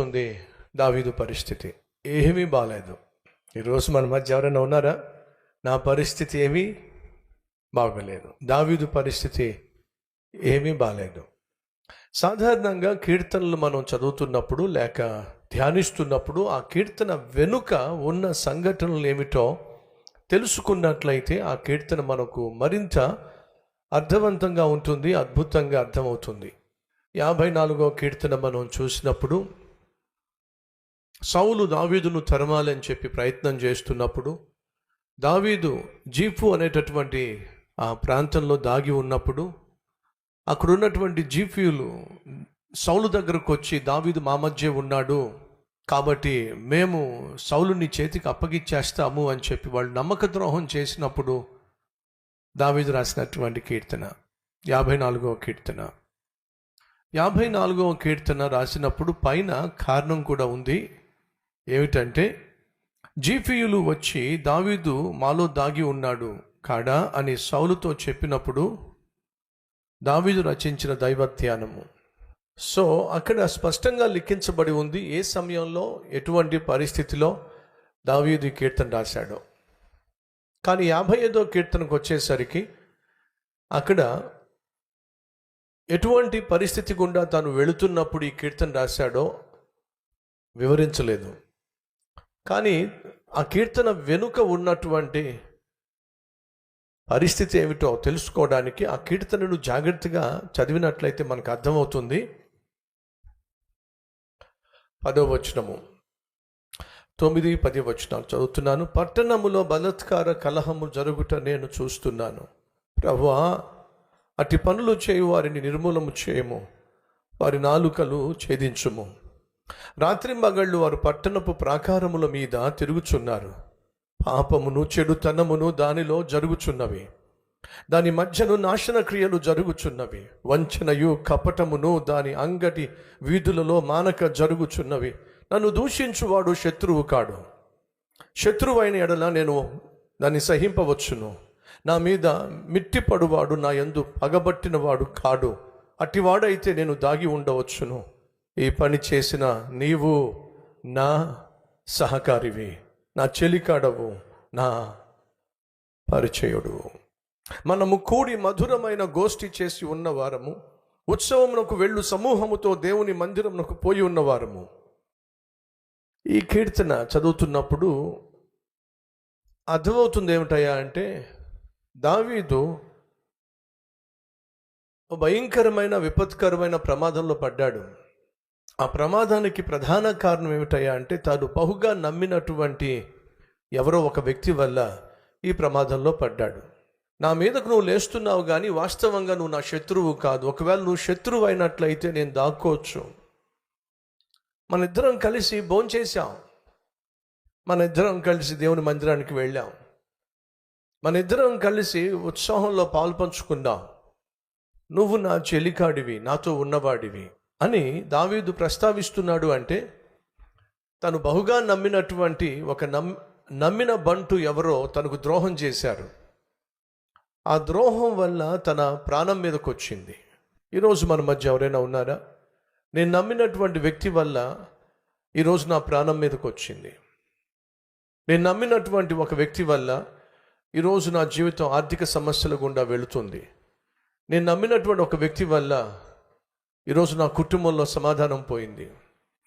ఉంది దావీదు పరిస్థితి ఏమీ బాగాలేదు. ఈరోజు మన మధ్య ఎవరైనా ఉన్నారా? నా పరిస్థితి ఏమీ బాగలేదు, దావీదు పరిస్థితి ఏమీ బాగాలేదు. సాధారణంగా కీర్తనలు మనం చదువుతున్నప్పుడు లేక ధ్యానిస్తున్నప్పుడు ఆ కీర్తన వెనుక ఉన్న సంఘటనలు ఏమిటో తెలుసుకున్నట్లయితే ఆ కీర్తన మనకు మరింత అర్థవంతంగా ఉంటుంది, అద్భుతంగా అర్థమవుతుంది. 54వ కీర్తన మనం చూసినప్పుడు సౌలు దావీదును తరమాలని చెప్పి ప్రయత్నం చేస్తున్నప్పుడు, దావీదు జీఫు అనేటటువంటి ఆ ప్రాంతంలో దాగి ఉన్నప్పుడు అక్కడ ఉన్నటువంటి జీఫీయులు సౌలు దగ్గరకు వచ్చి, దావీదు మా మధ్య ఉన్నాడు కాబట్టి మేము సౌలుని చేతికి అప్పగిచ్చేస్తాము అని చెప్పి వాళ్ళు నమ్మక ద్రోహం చేసినప్పుడు దావీదు రాసినటువంటి కీర్తన 54వ కీర్తన. 54వ కీర్తన రాసినప్పుడు పైన కారణం కూడా ఉంది. ఏమిటంటే, జీఫీయులు వచ్చి దావీదు మాలో దాగి ఉన్నాడు కాడా అని సౌలుతో చెప్పినప్పుడు దావీదు రచించిన దైవధ్యానము. సో అక్కడ స్పష్టంగా లిఖించబడి ఉంది ఏ సమయంలో ఎటువంటి పరిస్థితిలో దావీదు ఈ కీర్తన రాశాడో. కానీ 55వ కీర్తనకు వచ్చేసరికి అక్కడ ఎటువంటి పరిస్థితి గుండా తాను వెళుతున్నప్పుడు ఈ కీర్తన రాశాడో వివరించలేదు. కానీ ఆ కీర్తన వెనుక ఉన్నటువంటి పరిస్థితి ఏమిటో తెలుసుకోవడానికి ఆ కీర్తనను జాగ్రత్తగా చదివినట్లయితే మనకు అర్థమవుతుంది. 10వ వచనము, 9, 10 వచనాలు చదువుతున్నాను. పట్టణములో బలాత్కార కలహము జరుగుట నేను చూస్తున్నాను. ప్రభువా, అట్టి పనులు చేయు వారిని నిర్మూలము చేయము, వారి నాలుకలు ఛేదించుము. రాత్రింబగళ్ళు వారు పట్టణపు ప్రాకారముల మీద తిరుగుచున్నారు. పాపమును చెడుతనమును దానిలో జరుగుచున్నవి, దాని మధ్యను నాశన క్రియలు జరుగుచున్నవి. వంచనయు కపటమును దాని అంగటి వీధులలో మానక జరుగుచున్నవి. నన్ను దూషించువాడు శత్రువు కాడు, శత్రువైన ఎడల నేను దాన్ని సహింపవచ్చును. నా మీద మిట్టిపడువాడు నా యందు పగబట్టినవాడు కాడు, అట్టివాడైతే నేను దాగి ఉండవచ్చును. ఈ పని చేసిన నీవు నా సహకారివి, నా చెలికాడవు, నా పరిచయుడు. మనము కూడి మధురమైన గోష్ఠి చేసి ఉన్నవారము, ఉత్సవమునకు వెళ్ళు సమూహముతో దేవుని మందిరమునకు పోయి ఉన్నవారము. ఈ కీర్తన చదువుతున్నప్పుడు అర్థమవుతుంది ఏమిటయ్యా అంటే, దావీదు భయంకరమైన విపత్కరమైన ప్రమాదంలో పడ్డాడు. ఆ ప్రమాదానికి ప్రధాన కారణం ఏమిటయ్యా అంటే, తాను బహుగా నమ్మినటువంటి ఎవరో ఒక వ్యక్తి వల్ల ఈ ప్రమాదంలో పడ్డాడు. నా మీదకు నువ్వు లేస్తున్నావు కానీ వాస్తవంగా నువ్వు నా శత్రువు కాదు. ఒకవేళ నువ్వు శత్రువు అయినట్లయితే నేను దాక్కోవచ్చు. మన ఇద్దరం కలిసి భోంచేశాం, మన ఇద్దరం కలిసి దేవుని మందిరానికి వెళ్ళాం, మన ఇద్దరం కలిసి ఉత్సాహంలో పాల్పంచుకుందాం. నువ్వు నా చెలికాడివి, నాతో ఉన్నవాడివి అని దావీదు ప్రస్తావిస్తున్నాడు. అంటే తను బహుగా నమ్మినటువంటి ఒక నమ్మిన బంటు ఎవరో తనకు ద్రోహం చేశారు. ఆ ద్రోహం వల్ల తన ప్రాణం మీదకి వచ్చింది. ఈరోజు మన మధ్య ఎవరైనా ఉన్నారా? నేను నమ్మినటువంటి వ్యక్తి వల్ల ఈరోజు నా ప్రాణం మీదకి వచ్చింది. నేను నమ్మినటువంటి ఒక వ్యక్తి వల్ల ఈరోజు నా జీవితం ఆర్థిక సమస్యల గుండా వెళుతుంది. నేను నమ్మినటువంటి ఒక వ్యక్తి వల్ల ఈరోజు నా కుటుంబంలో సమాధానం పోయింది.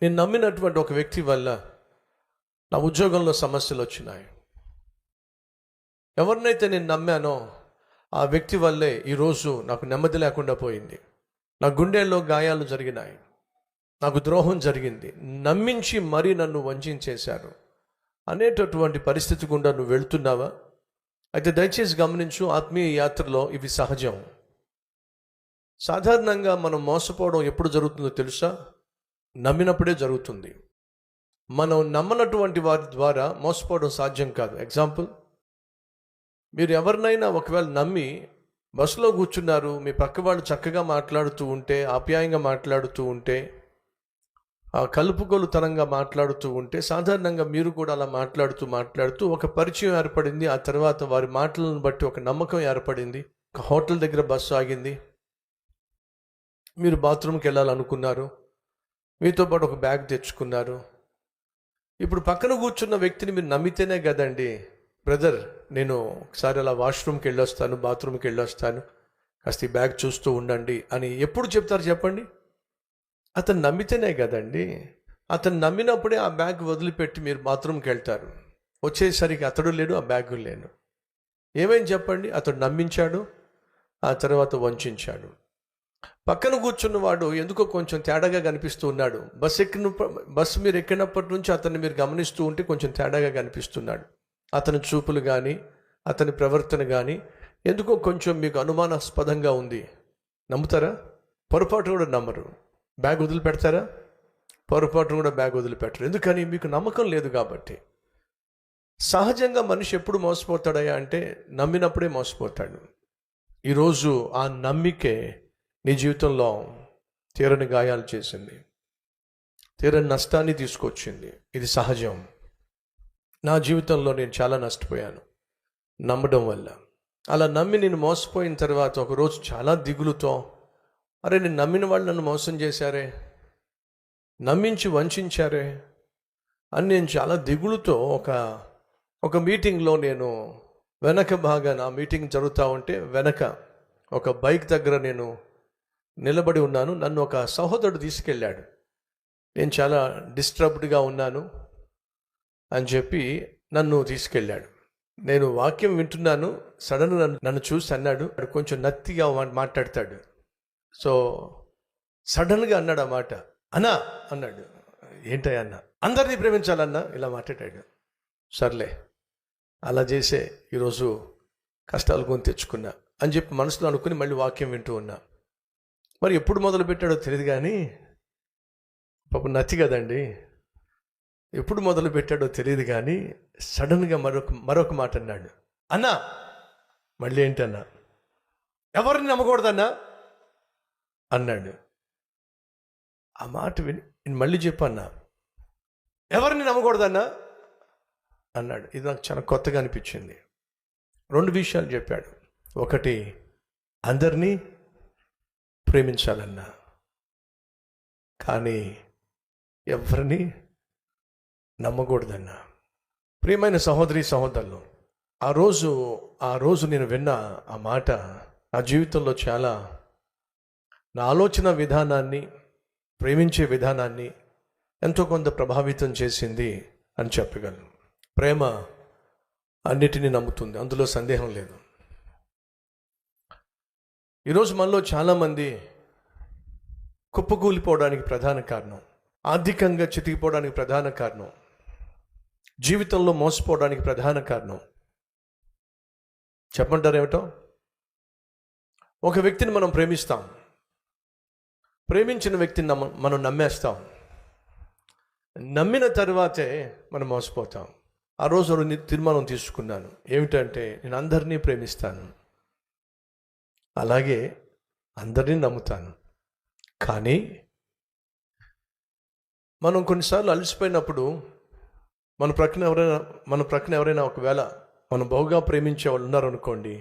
నేను నమ్మినటువంటి ఒక వ్యక్తి వల్ల నా ఉద్యోగంలో సమస్యలు వచ్చినాయి. ఎవరినైతే నేను నమ్మానో ఆ వ్యక్తి వల్లే ఈరోజు నాకు నెమ్మది లేకుండా పోయింది. నా గుండెల్లో గాయాలు జరిగినాయి, నాకు ద్రోహం జరిగింది, నమ్మించి మరీ నన్ను వంచేశారు అనేటటువంటి పరిస్థితి గుండా నువ్వు వెళ్తున్నావా? అయితే దయచేసి గమనించు, ఆత్మీయ యాత్రలో ఇవి సహజం. సాధారణంగా మనం మోసపోవడం ఎప్పుడు జరుగుతుందో తెలుసా? నమ్మినప్పుడే జరుగుతుంది. మనం నమ్మనటువంటి వారి ద్వారా మోసపోవడం సాధ్యం కాదు. ఎగ్జాంపుల్, మీరు ఎవరినైనా ఒకవేళ నమ్మి బస్సులో కూర్చున్నారు, మీ పక్క వాళ్ళు చక్కగా మాట్లాడుతూ ఉంటే, ఆప్యాయంగా మాట్లాడుతూ ఉంటే, కలుపుకొలుతనంగా మాట్లాడుతూ ఉంటే, సాధారణంగా మీరు కూడా అలా మాట్లాడుతూ ఒక పరిచయం ఏర్పడింది. ఆ తర్వాత వారి మాటలను బట్టి ఒక నమ్మకం ఏర్పడింది. ఒక హోటల్ దగ్గర బస్సు ఆగింది, మీరు బాత్రూమ్కి వెళ్ళాలనుకున్నారు, మీతో పాటు ఒక బ్యాగ్ తెచ్చుకున్నారు. ఇప్పుడు పక్కన కూర్చున్న వ్యక్తిని మీరు నమ్మితేనే కదండి, బ్రదర్ నేను ఒకసారి అలా వాష్రూమ్కి వెళ్ళొస్తాను, బాత్రూమ్కి వెళ్ళొస్తాను, కాస్త ఈ బ్యాగ్ చూస్తూ ఉండండి అని ఎప్పుడు చెప్తారు చెప్పండి? అతను నమ్మితేనే కదండి. అతను నమ్మినప్పుడే ఆ బ్యాగ్ వదిలిపెట్టి మీరు బాత్రూమ్కి వెళ్తారు. వచ్చేసరికి అతడు లేడు, ఆ బ్యాగు లేను. ఏమైంది చెప్పండి? అతడు నమ్మించాడు, ఆ తర్వాత వంచాడు. పక్కన కూర్చున్నవాడు ఎందుకో కొంచెం తేడాగా కనిపిస్తూ ఉన్నాడు. బస్సు మీరు ఎక్కినప్పటి నుంచి అతన్ని మీరు గమనిస్తూ ఉంటే కొంచెం తేడాగా కనిపిస్తున్నాడు. అతని చూపులు కానీ అతని ప్రవర్తన కానీ ఎందుకో కొంచెం మీకు అనుమానాస్పదంగా ఉంది. నమ్ముతారా? పొరపాటు కూడా నమ్మరు. బ్యాగ్ వదిలిపెడతారా? పొరపాటు కూడా బ్యాగ్ వదిలిపెట్టరు. ఎందుకని? మీకు నమ్మకం లేదు కాబట్టి. సహజంగా మనిషి ఎప్పుడు మోసపోతాడయ్యా అంటే నమ్మినప్పుడే మోసపోతాడు. ఈరోజు ఆ నమ్మికే నీ జీవితంలో తీరని గాయాలు చేసింది, తీరని నష్టాన్ని తీసుకొచ్చింది. ఇది సహజం. నా జీవితంలో నేను చాలా నష్టపోయాను నమ్మడం వల్ల. అలా నమ్మి నేను మోసపోయిన తర్వాత ఒకరోజు చాలా దిగులుతో, అరే నేను నమ్మిన వాళ్ళు నన్ను మోసం చేశారే, నమ్మించి వంచారే అని నేను చాలా దిగులుతో ఒక మీటింగ్లో నేను వెనక భాగాన ఆ మీటింగ్ జరుగుతూ ఉంటే వెనక ఒక బైక్ దగ్గర నేను నిలబడి ఉన్నాను. నన్ను ఒక సహోదరుడు తీసుకెళ్ళాడు. నేను చాలా డిస్టర్బ్డ్గా ఉన్నాను అని చెప్పి నన్ను తీసుకెళ్ళాడు. నేను వాక్యం వింటున్నాను. సడన్ నన్ను చూసి అన్నాడు, కొంచెం నత్తిగా మాట్లాడతాడు. సో సడన్గా అన్నాడు ఆ మాట, అన్నా అన్నాడు. ఏంటయ్యా అన్న? అందరినీ ప్రేమించాలన్నా ఇలా మాట్లాడాడు. సర్లే అలా చేసే ఈరోజు కష్టాలు కొని తెచ్చుకున్నా అని చెప్పి మనసులో అనుకుని మళ్ళీ వాక్యం వింటూ ఉన్నా. మరి ఎప్పుడు మొదలు పెట్టాడో తెలియదు కానీ పాపం నచ్చి కదండి, ఎప్పుడు మొదలు పెట్టాడో తెలియదు కానీ సడన్గా మరొక మాట అన్నాడు. అన్నా మళ్ళీ ఏంటన్నా? ఎవరిని నమ్మకూడదన్నా అన్నాడు. ఆ మాట విని నేను మళ్ళీ చెప్పన్నా, ఎవరిని నమ్మకూడదన్నా అన్నాడు. ఇది నాకు చాలా కొత్తగా అనిపించింది. 2 విషయాలు చెప్పాడు. ఒకటి, అందరినీ ప్రేమించాలన్నా, కానీ ఎవరిని నమ్మకూడదన్నా. ప్రియమైన సహోదరి సహోదరులు, ఆ రోజు నేను విన్న ఆ మాట నా జీవితంలో చాలా, నా ఆలోచన విధానాన్ని, ప్రేమించే విధానాన్ని ఎంతో కొంత ప్రభావితం చేసింది అని చెప్పగలను. ప్రేమ అన్నిటినీ నమ్ముతుంది, అందులో సందేహం లేదు. ఈరోజు మనలో చాలామంది కుప్పకూలిపోవడానికి ప్రధాన కారణం, ఆర్థికంగా చితికిపోవడానికి ప్రధాన కారణం, జీవితంలో మోసపోవడానికి ప్రధాన కారణం చెప్పంటారు ఏమిటో? ఒక వ్యక్తిని మనం ప్రేమిస్తాం, ప్రేమించిన వ్యక్తిని మనం నమ్మేస్తాం, నమ్మిన తర్వాతే మనం మోసపోతాం. ఆ రోజు తీర్మానం తీసుకున్నాను ఏమిటంటే, నేను అందరినీ ప్రేమిస్తాను, అలాగే అందరినీ నమ్ముతాను. కానీ మనం కొన్నిసార్లు అలసిపోయినప్పుడు మన ప్రక్కన ఎవరైనా ఒకవేళ మనం బహుగా ప్రేమించే వాళ్ళు ఉన్నారనుకోండి,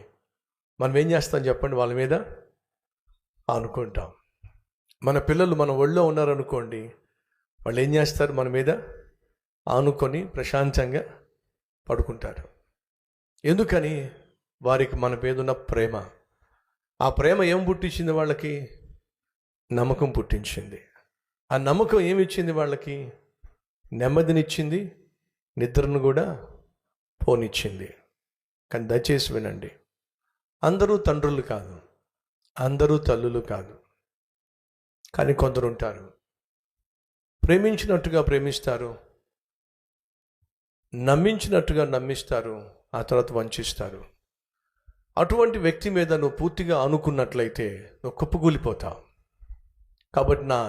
మనం ఏం చేస్తాం చెప్పండి? వాళ్ళ మీద ఆనుకుంటాం. మన పిల్లలు మన ఒళ్ళో ఉన్నారనుకోండి, వాళ్ళు ఏం చేస్తారు? మన మీద ఆనుకొని ప్రశాంతంగా పడుకుంటారు. ఎందుకని? వారికి మన మీద ఉన్న ప్రేమ. ఆ ప్రేమ ఏం పుట్టించింది వాళ్ళకి? నమ్మకం పుట్టించింది. ఆ నమ్మకం ఏమి ఇచ్చింది వాళ్ళకి? నెమ్మదినిచ్చింది, నిద్రను కూడా పోనిచ్చింది. కానీ దయచేసి వినండి, అందరూ తండ్రులు కాదు, అందరూ తల్లులు కాదు. కానీ కొందరు ఉంటారు, ప్రేమించినట్టుగా ప్రేమిస్తారు, నమ్మించినట్టుగా నమ్మిస్తారు, ఆ తర్వాత వంచిస్తారు. అటువంటి వ్యక్తి మీద నువ్వు పూర్తిగా అనుకున్నట్లయితే నువ్వు కుప్పకూలిపోతావు. కాబట్టి నా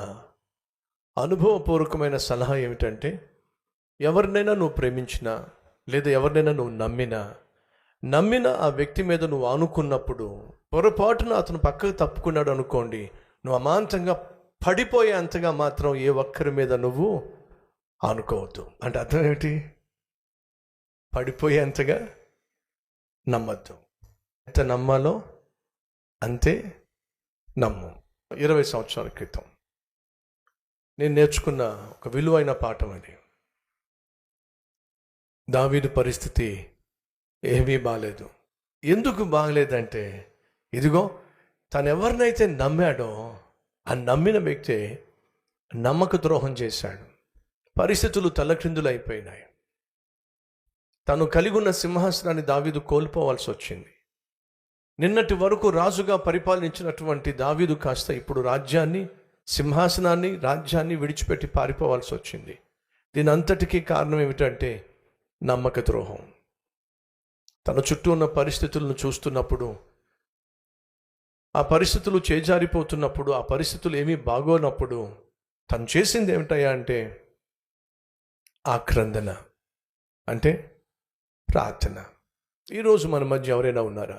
అనుభవపూర్వకమైన సలహా ఏమిటంటే, ఎవరినైనా నువ్వు ప్రేమించినా లేదా ఎవరినైనా నువ్వు నమ్మిన ఆ వ్యక్తి మీద నువ్వు ఆనుకున్నప్పుడు పొరపాటున అతను పక్కకు తప్పుకున్నాడు అనుకోండి, నువ్వు అమాంతంగా పడిపోయే అంతగా మాత్రం ఏ ఒక్కరి మీద నువ్వు ఆనుకోవద్దు. అంటే అర్థం ఏమిటి? పడిపోయేంతగా నమ్మద్దు. ఎంత నమ్మాలో అంతే నమ్ము. 20 సంవత్సరాల క్రితం నేను నేర్చుకున్న ఒక విలువైన పాఠం అది. దావీదు పరిస్థితి ఏమీ బాలేదు. ఎందుకు బాగలేదంటే, ఇదిగో తను ఎవరినైతే నమ్మాడో ఆ నమ్మిన వ్యక్తి నమ్మక ద్రోహం చేశాడు. పరిస్థితులు తలక్రిందులు అయిపోయినాయి. తను కలిగి ఉన్న సింహాసనాన్ని దావీదు కోల్పోవాల్సి వచ్చింది. నిన్నటి వరకు రాజుగా పరిపాలించినటువంటి దావీదు కాస్త ఇప్పుడు సింహాసనాన్ని రాజ్యాన్ని విడిచిపెట్టి పారిపోవాల్సి వచ్చింది. దీని అంతటికీ కారణం ఏమిటంటే నమ్మక ద్రోహం. తన చుట్టూ ఉన్న పరిస్థితులను చూస్తున్నప్పుడు, ఆ పరిస్థితులు చేజారిపోతున్నప్పుడు, ఆ పరిస్థితులు ఏమీ బాగోనప్పుడు తను చేసింది ఏమిటయ్యా అంటే ఆక్రందన, అంటే ప్రార్థన. ఈరోజు మన మధ్య ఎవరైనా ఉన్నారా?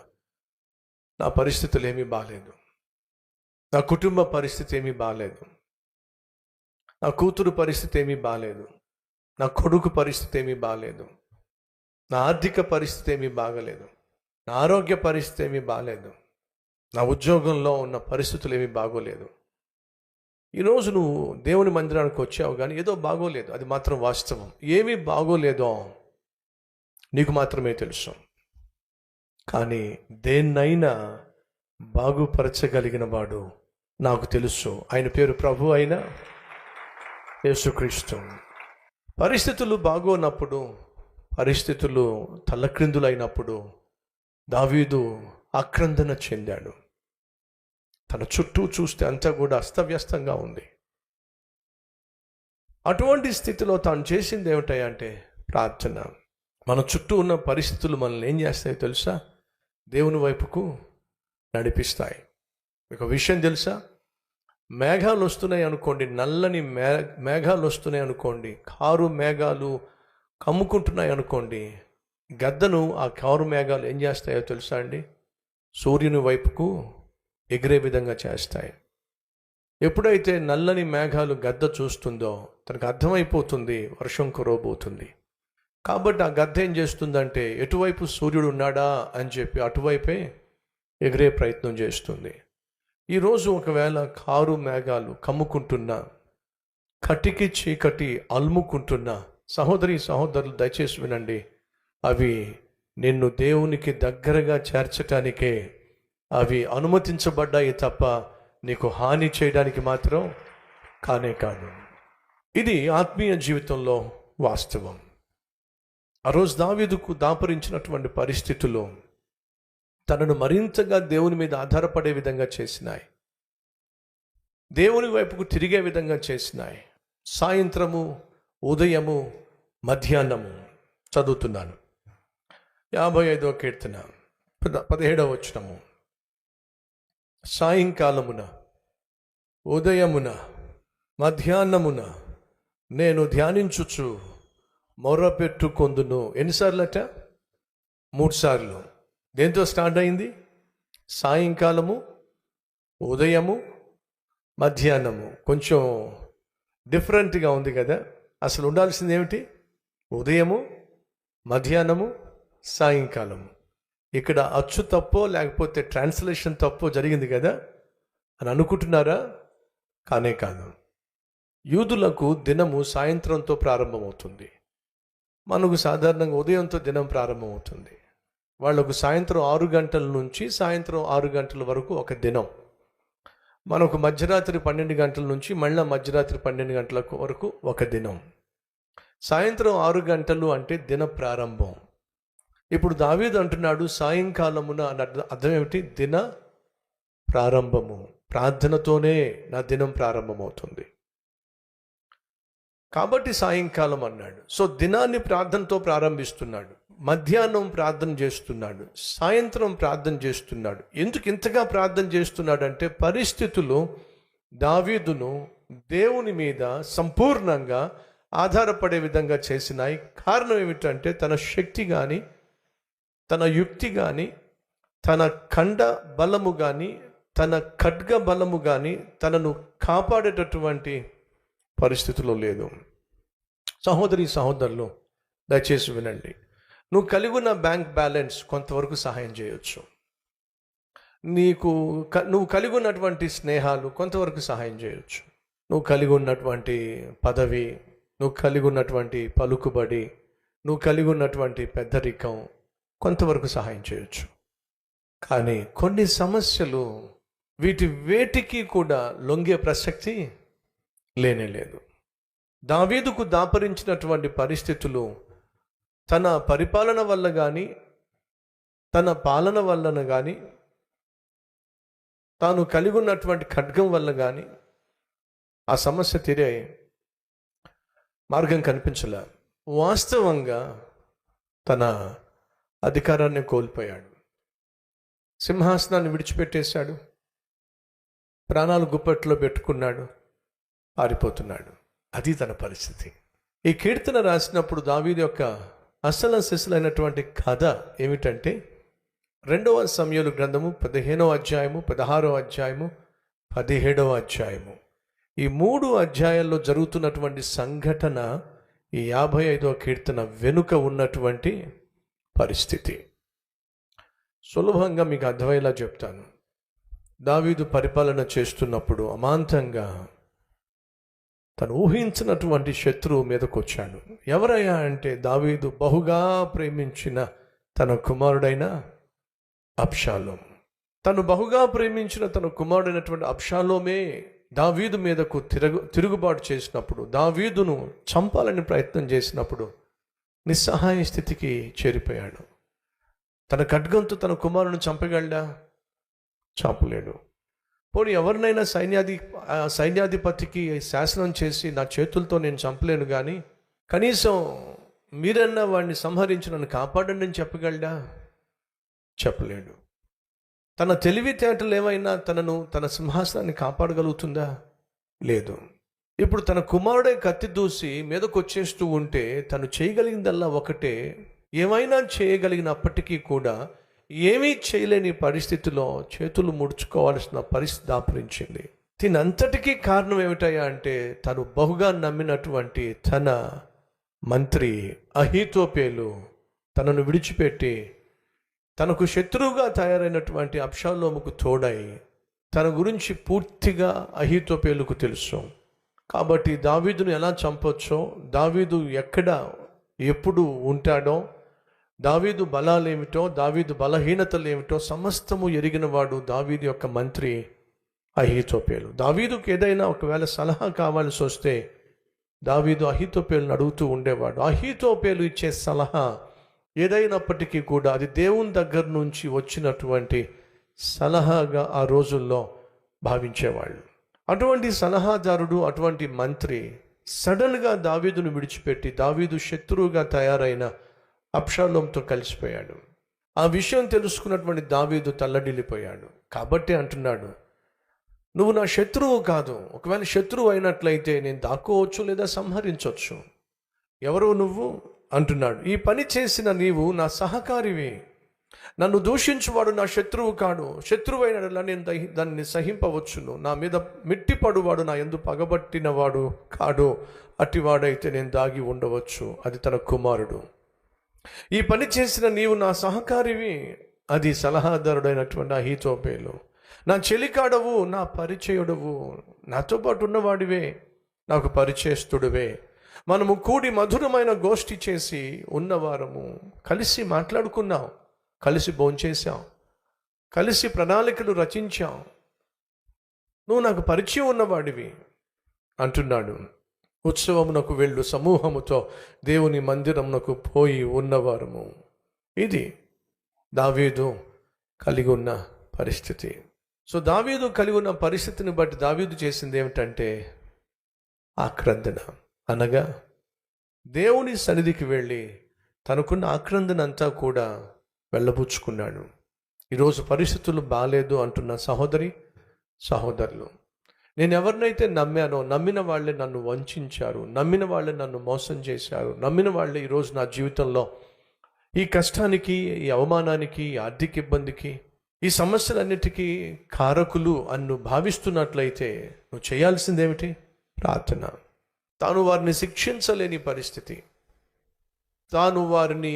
నా పరిస్థితులు ఏమీ బాగాలేదు, నా కుటుంబ పరిస్థితి ఏమీ బాగాలేదు, నా కూతురు పరిస్థితి ఏమీ బాగాలేదు, నా కొడుకు పరిస్థితి ఏమీ బాగాలేదు, నా ఆర్థిక పరిస్థితి ఏమీ బాగలేదు, నా ఆరోగ్య పరిస్థితి ఏమీ బాగాలేదు, నా ఉద్యోగంలో ఉన్న పరిస్థితులు ఏమీ బాగోలేదు. ఈరోజు నువ్వు దేవుని మందిరానికి వచ్చావు కానీ ఏదో బాగోలేదు, అది మాత్రం వాస్తవం. ఏమీ బాగోలేదో నీకు మాత్రమే తెలుసు. కానీ దేన్నైనా బాగుపరచగలిగిన వాడు నాకు తెలుసు. ఆయన పేరు ప్రభు అయిన యేసుక్రీస్తు. పరిస్థితులు బాగోనప్పుడు, పరిస్థితులు తలక్రిందులైనప్పుడు దావీదు ఆక్రందన చెందాడు. తన చుట్టూ చూస్తే అంతా కూడా అస్తవ్యస్తంగా ఉంది. అటువంటి స్థితిలో తాను చేసింది ఏమిటాయంటే ప్రార్థన. మన చుట్టూ ఉన్న పరిస్థితులు మనల్ని ఏం చేస్తాయో తెలుసా? దేవుని వైపుకు నడిపిస్తాయి. ఒక విషయం తెలుసా? మేఘాలు వస్తున్నాయి అనుకోండి, నల్లని మేఘాలు వస్తున్నాయి అనుకోండి, కారు మేఘాలు కమ్ముకుంటున్నాయి అనుకోండి, గద్దను ఆ కారు మేఘాలు ఏం చేస్తాయో తెలుసా అండి? సూర్యుని వైపుకు ఎగిరే విధంగా చేస్తాయి. ఎప్పుడైతే నల్లని మేఘాలు గద్ద చూస్తుందో తనకు అర్థమైపోతుంది వర్షం కురవబోతుంది. కాబట్టి ఆ గద్ద ఏం చేస్తుందంటే ఎటువైపు సూర్యుడు ఉన్నాడా అని చెప్పి అటువైపే ఎగిరే ప్రయత్నం చేస్తుంది. ఈరోజు ఒకవేళ కారు మేఘాలు కమ్ముకుంటున్నా, కటికి చీకటి అల్ముకుంటున్నా, సహోదరులు దయచేసి వినండి, అవి నిన్ను దేవునికి దగ్గరగా చేర్చటానికే అవి అనుమతించబడ్డాయి తప్ప నీకు హాని చేయడానికి మాత్రం కానే కాదు. ఇది ఆత్మీయ జీవితంలో వాస్తవం. ఆ రోజు దావీదుకు దాపరించినటువంటి పరిస్థితులు తనను మరింతగా దేవుని మీద ఆధారపడే విధంగా చేసినాయి, దేవుని వైపుకు తిరిగే విధంగా చేసినాయి. సాయంత్రము, ఉదయము, మధ్యాహ్నము. చదువుతున్నాను 55వ కీర్తన 17వ వచనము. సాయంకాలమున, ఉదయమున, మధ్యాహ్నమున నేను ధ్యానించుచు మొర్రపెట్టుకొందును. ఎన్నిసార్లట? 3 సార్లు. దేంతో స్టార్ట్ అయింది? సాయంకాలము, ఉదయము, మధ్యాహ్నము. కొంచెం డిఫరెంట్గా ఉంది కదా. అసలు ఉండాల్సింది ఏమిటి? ఉదయము, మధ్యాహ్నము, సాయంకాలము. ఇక్కడ అచ్చు తప్పో లేకపోతే ట్రాన్స్లేషన్ తప్పో జరిగింది కదా అని అనుకుంటున్నారా? కానే కాదు. యూదులకు దినము సాయంత్రంతో ప్రారంభమవుతుంది, మనకు సాధారణంగా ఉదయంతో దినం ప్రారంభమవుతుంది. వాళ్లకు సాయంత్రం 6 గంటల నుంచి సాయంత్రం 6 గంటల వరకు ఒక దినం. మనకు మధ్యరాత్రి 12 గంటల నుంచి మళ్ళీ మధ్యరాత్రి 12 గంటల వరకు ఒక దినం. సాయంత్రం 6 గంటలు అంటే దిన ప్రారంభం. ఇప్పుడు దావీదు అంటున్నాడు సాయంకాలమున అని అర్థం ఏమిటి? దిన ప్రారంభము. ప్రార్థనతోనే నా దినం ప్రారంభమవుతుంది కాబట్టి సాయంకాలం అన్నాడు. సో దినాన్ని ప్రార్థనతో ప్రారంభిస్తున్నాడు, మధ్యాహ్నం ప్రార్థన చేస్తున్నాడు, సాయంత్రం ప్రార్థన చేస్తున్నాడు. ఎందుకు ఇంతగా ప్రార్థన చేస్తున్నాడు అంటే పరిస్థితులు దావీదును దేవుని మీద సంపూర్ణంగా ఆధారపడే విధంగా చేసినాయి. కారణం ఏమిటంటే తన శక్తి కానీ, తన యుక్తి కానీ, తన ఖండ బలము కానీ, తన ఖడ్గ బలము కానీ తనను కాపాడేటటువంటి పరిస్థితిలో లేదు. సహోదరులు దయచేసి వినండి. నువ్వు కలిగి ఉన్న బ్యాంక్ బ్యాలెన్స్ కొంతవరకు సహాయం చేయొచ్చు. నువ్వు కలిగి ఉన్నటువంటి స్నేహాలు కొంతవరకు సహాయం చేయొచ్చు. నువ్వు కలిగి ఉన్నటువంటి పదవి, నువ్వు కలిగి ఉన్నటువంటి పలుకుబడి, నువ్వు కలిగి ఉన్నటువంటి పెద్దరికం కొంతవరకు సహాయం చేయొచ్చు. కానీ కొన్ని సమస్యలు వేటికి కూడా లొంగే ప్రసక్తి లేనేలేదు. దావీదుకు దాపరించినటువంటి పరిస్థితులు తన పరిపాలన వల్ల కానీ, తన పాలన వలన కానీ, తాను కలిగి ఉన్నటువంటి ఖడ్గం వల్ల కానీ ఆ సమస్య తీరే మార్గం కనిపించలే. వాస్తవంగా తన అధికారాన్ని కోల్పోయాడు, సింహాసనాన్ని విడిచిపెట్టేశాడు, ప్రాణాలు గుప్పట్లో పెట్టుకున్నాడు, పారిపోతున్నాడు. అది తన పరిస్థితి. ఈ కీర్తన రాసినప్పుడు దావీదు యొక్క అసలు సిసలైనటువంటి కథ ఏమిటంటే 2వ సమూయేలు గ్రంథము 15వ అధ్యాయము, 16వ అధ్యాయము, 17వ అధ్యాయము, ఈ 3 అధ్యాయాల్లో జరుగుతున్నటువంటి సంఘటన ఈ 55వ కీర్తన వెనుక ఉన్నటువంటి పరిస్థితి. సులభంగా మీకు అర్థమయ్యేలా చెప్తాను. దావీదు పరిపాలన చేస్తున్నప్పుడు అమాంతంగా తను ఊహించినటువంటి శత్రువు మీదకు వచ్చాడు. ఎవరయ్యా అంటే దావీదు బహుగా ప్రేమించిన తన కుమారుడైన అబ్షాలోం. తను బహుగా ప్రేమించిన తన కుమారుడైనటువంటి అబ్షాలోమే దావీదు మీదకు తిరుగుబాటు చేసినప్పుడు, దావీదును చంపాలని ప్రయత్నం చేసినప్పుడు నిస్సహాయ స్థితికి చేరిపోయాడు. తన ఖడ్గంతో తన కుమారుని చంపగలడా? చంపలేడు. పోనీ ఎవరినైనా సైన్యాధిపతికి శాసనం చేసి నా చేతులతో నేను చంపలేను, కానీ కనీసం మీరన్నా వాడిని సంహరించి నన్ను కాపాడండి అని చెప్పగలడా? చెప్పలేడు. తన తెలివితేటలు ఏమైనా తన సింహాసనాన్ని కాపాడగలుగుతుందా? లేదు. ఇప్పుడు తన కుమారుడే కత్తి దూసి మీదకు వచ్చేస్తూ ఉంటే తను చేయగలిగిందల్లా ఒకటే, ఏమైనా చేయగలిగినప్పటికీ కూడా ఏమీ చేయలేని పరిస్థితిలో చేతులు ముడుచుకోవాల్సిన పరిస్థితి దాపురించింది. దీనంతటికీ కారణం ఏమిటయ్యా అంటే తను బహుగా నమ్మినటువంటి తన మంత్రి అహీతోపేలు తనను విడిచిపెట్టి తనకు శత్రువుగా తయారైనటువంటి అబ్షాలోముకు తోడై, తన గురించి పూర్తిగా అహీతోపేలుకు తెలుసు. కాబట్టి దావీదును ఎలా చంపొచ్చో, దావీదు ఎక్కడ ఎప్పుడు ఉంటాడో, దావీదు బలాలేమిటో, దావీదు బలహీనతలు ఏమిటో సమస్తము ఎరిగినవాడు దావీదు యొక్క మంత్రి అహీతోపేలు. దావీదుకు ఏదైనా ఒకవేళ సలహా కావాల్సి వస్తే దావీదు అహీతోపేలును అడుగుతూ ఉండేవాడు. అహీతోపేలు ఇచ్చే సలహా ఏదైనప్పటికీ కూడా అది దేవుని దగ్గర నుంచి వచ్చినటువంటి సలహాగా ఆ రోజుల్లో భావించేవాళ్ళు. అటువంటి సలహాదారుడు, అటువంటి మంత్రి సడన్గా దావీదును విడిచిపెట్టి దావీదు శత్రువుగా తయారైన అబ్షాలోంతో కలిసిపోయాడు. ఆ విషయం తెలుసుకున్నటువంటి దావీదు తల్లడిల్లిపోయాడు. కాబట్టి అంటున్నాడు, నువ్వు నా శత్రువు కాదు. ఒకవేళ శత్రువు అయినట్లయితే నేను దాక్కోవచ్చు లేదా సంహరించవచ్చు. ఎవరు నువ్వు అంటున్నాడు. ఈ పని చేసిన నీవు నా సహకారివి. నన్ను దూషించువాడు నా శత్రువు కాడు. శత్రువు అయినట్లా నేను దాన్ని సహింపవచ్చును. నా మీద మిట్టిపడువాడు నా యందు పగబట్టినవాడు కాడు. అట్టివాడైతే నేను దాగి ఉండవచ్చు. అది తన కుమారుడు. ఈ పని చేసిన నీవు నా సహకారివి. అది సలహాదారుడైనటువంటి అహీతోపేలు. నా చెలికాడవు, నా పరిచయుడవు, నాతో పాటు ఉన్నవాడివే, నాకు పరిచయస్తుడివే. మనము కూడి మధురమైన గోష్ఠి చేసి ఉన్నవారము, కలిసి మాట్లాడుకున్నాం, కలిసి భోంచేశాం, కలిసి ప్రణాళికలు రచించాం. నువ్వు నాకు పరిచయం ఉన్నవాడివి అంటున్నాడు. ఉత్సవమునకు వెళ్ళు సమూహముతో దేవుని మందిరమునకు పోయి ఉన్నవారము. ఇది దావీదు కలిగి ఉన్న పరిస్థితి. సో దావీదు కలిగి ఉన్న పరిస్థితిని బట్టి దావీదు చేసింది ఏమిటంటే ఆక్రందన, అనగా దేవుని సన్నిధికి వెళ్ళి తనకున్న ఆక్రందన అంతా కూడా వెళ్ళబుచ్చుకున్నాడు. ఈరోజు పరిస్థితులు బాగాలేదు అంటున్న సహోదరి సహోదరులు, నేను ఎవరినైతే నమ్మానో, నమ్మిన వాళ్ళే నన్ను వంచారు, నమ్మిన వాళ్ళే నన్ను మోసం చేశారు, నమ్మిన వాళ్ళే ఈరోజు నా జీవితంలో ఈ కష్టానికి, ఈ అవమానానికి, ఈ ఆర్థిక ఇబ్బందికి, ఈ సమస్యలన్నిటికీ కారకులు అన్ను భావిస్తున్నట్లయితే నువ్వు చేయాల్సిందేమిటి? ప్రార్థన. తాను వారిని శిక్షించలేని పరిస్థితి, తాను వారిని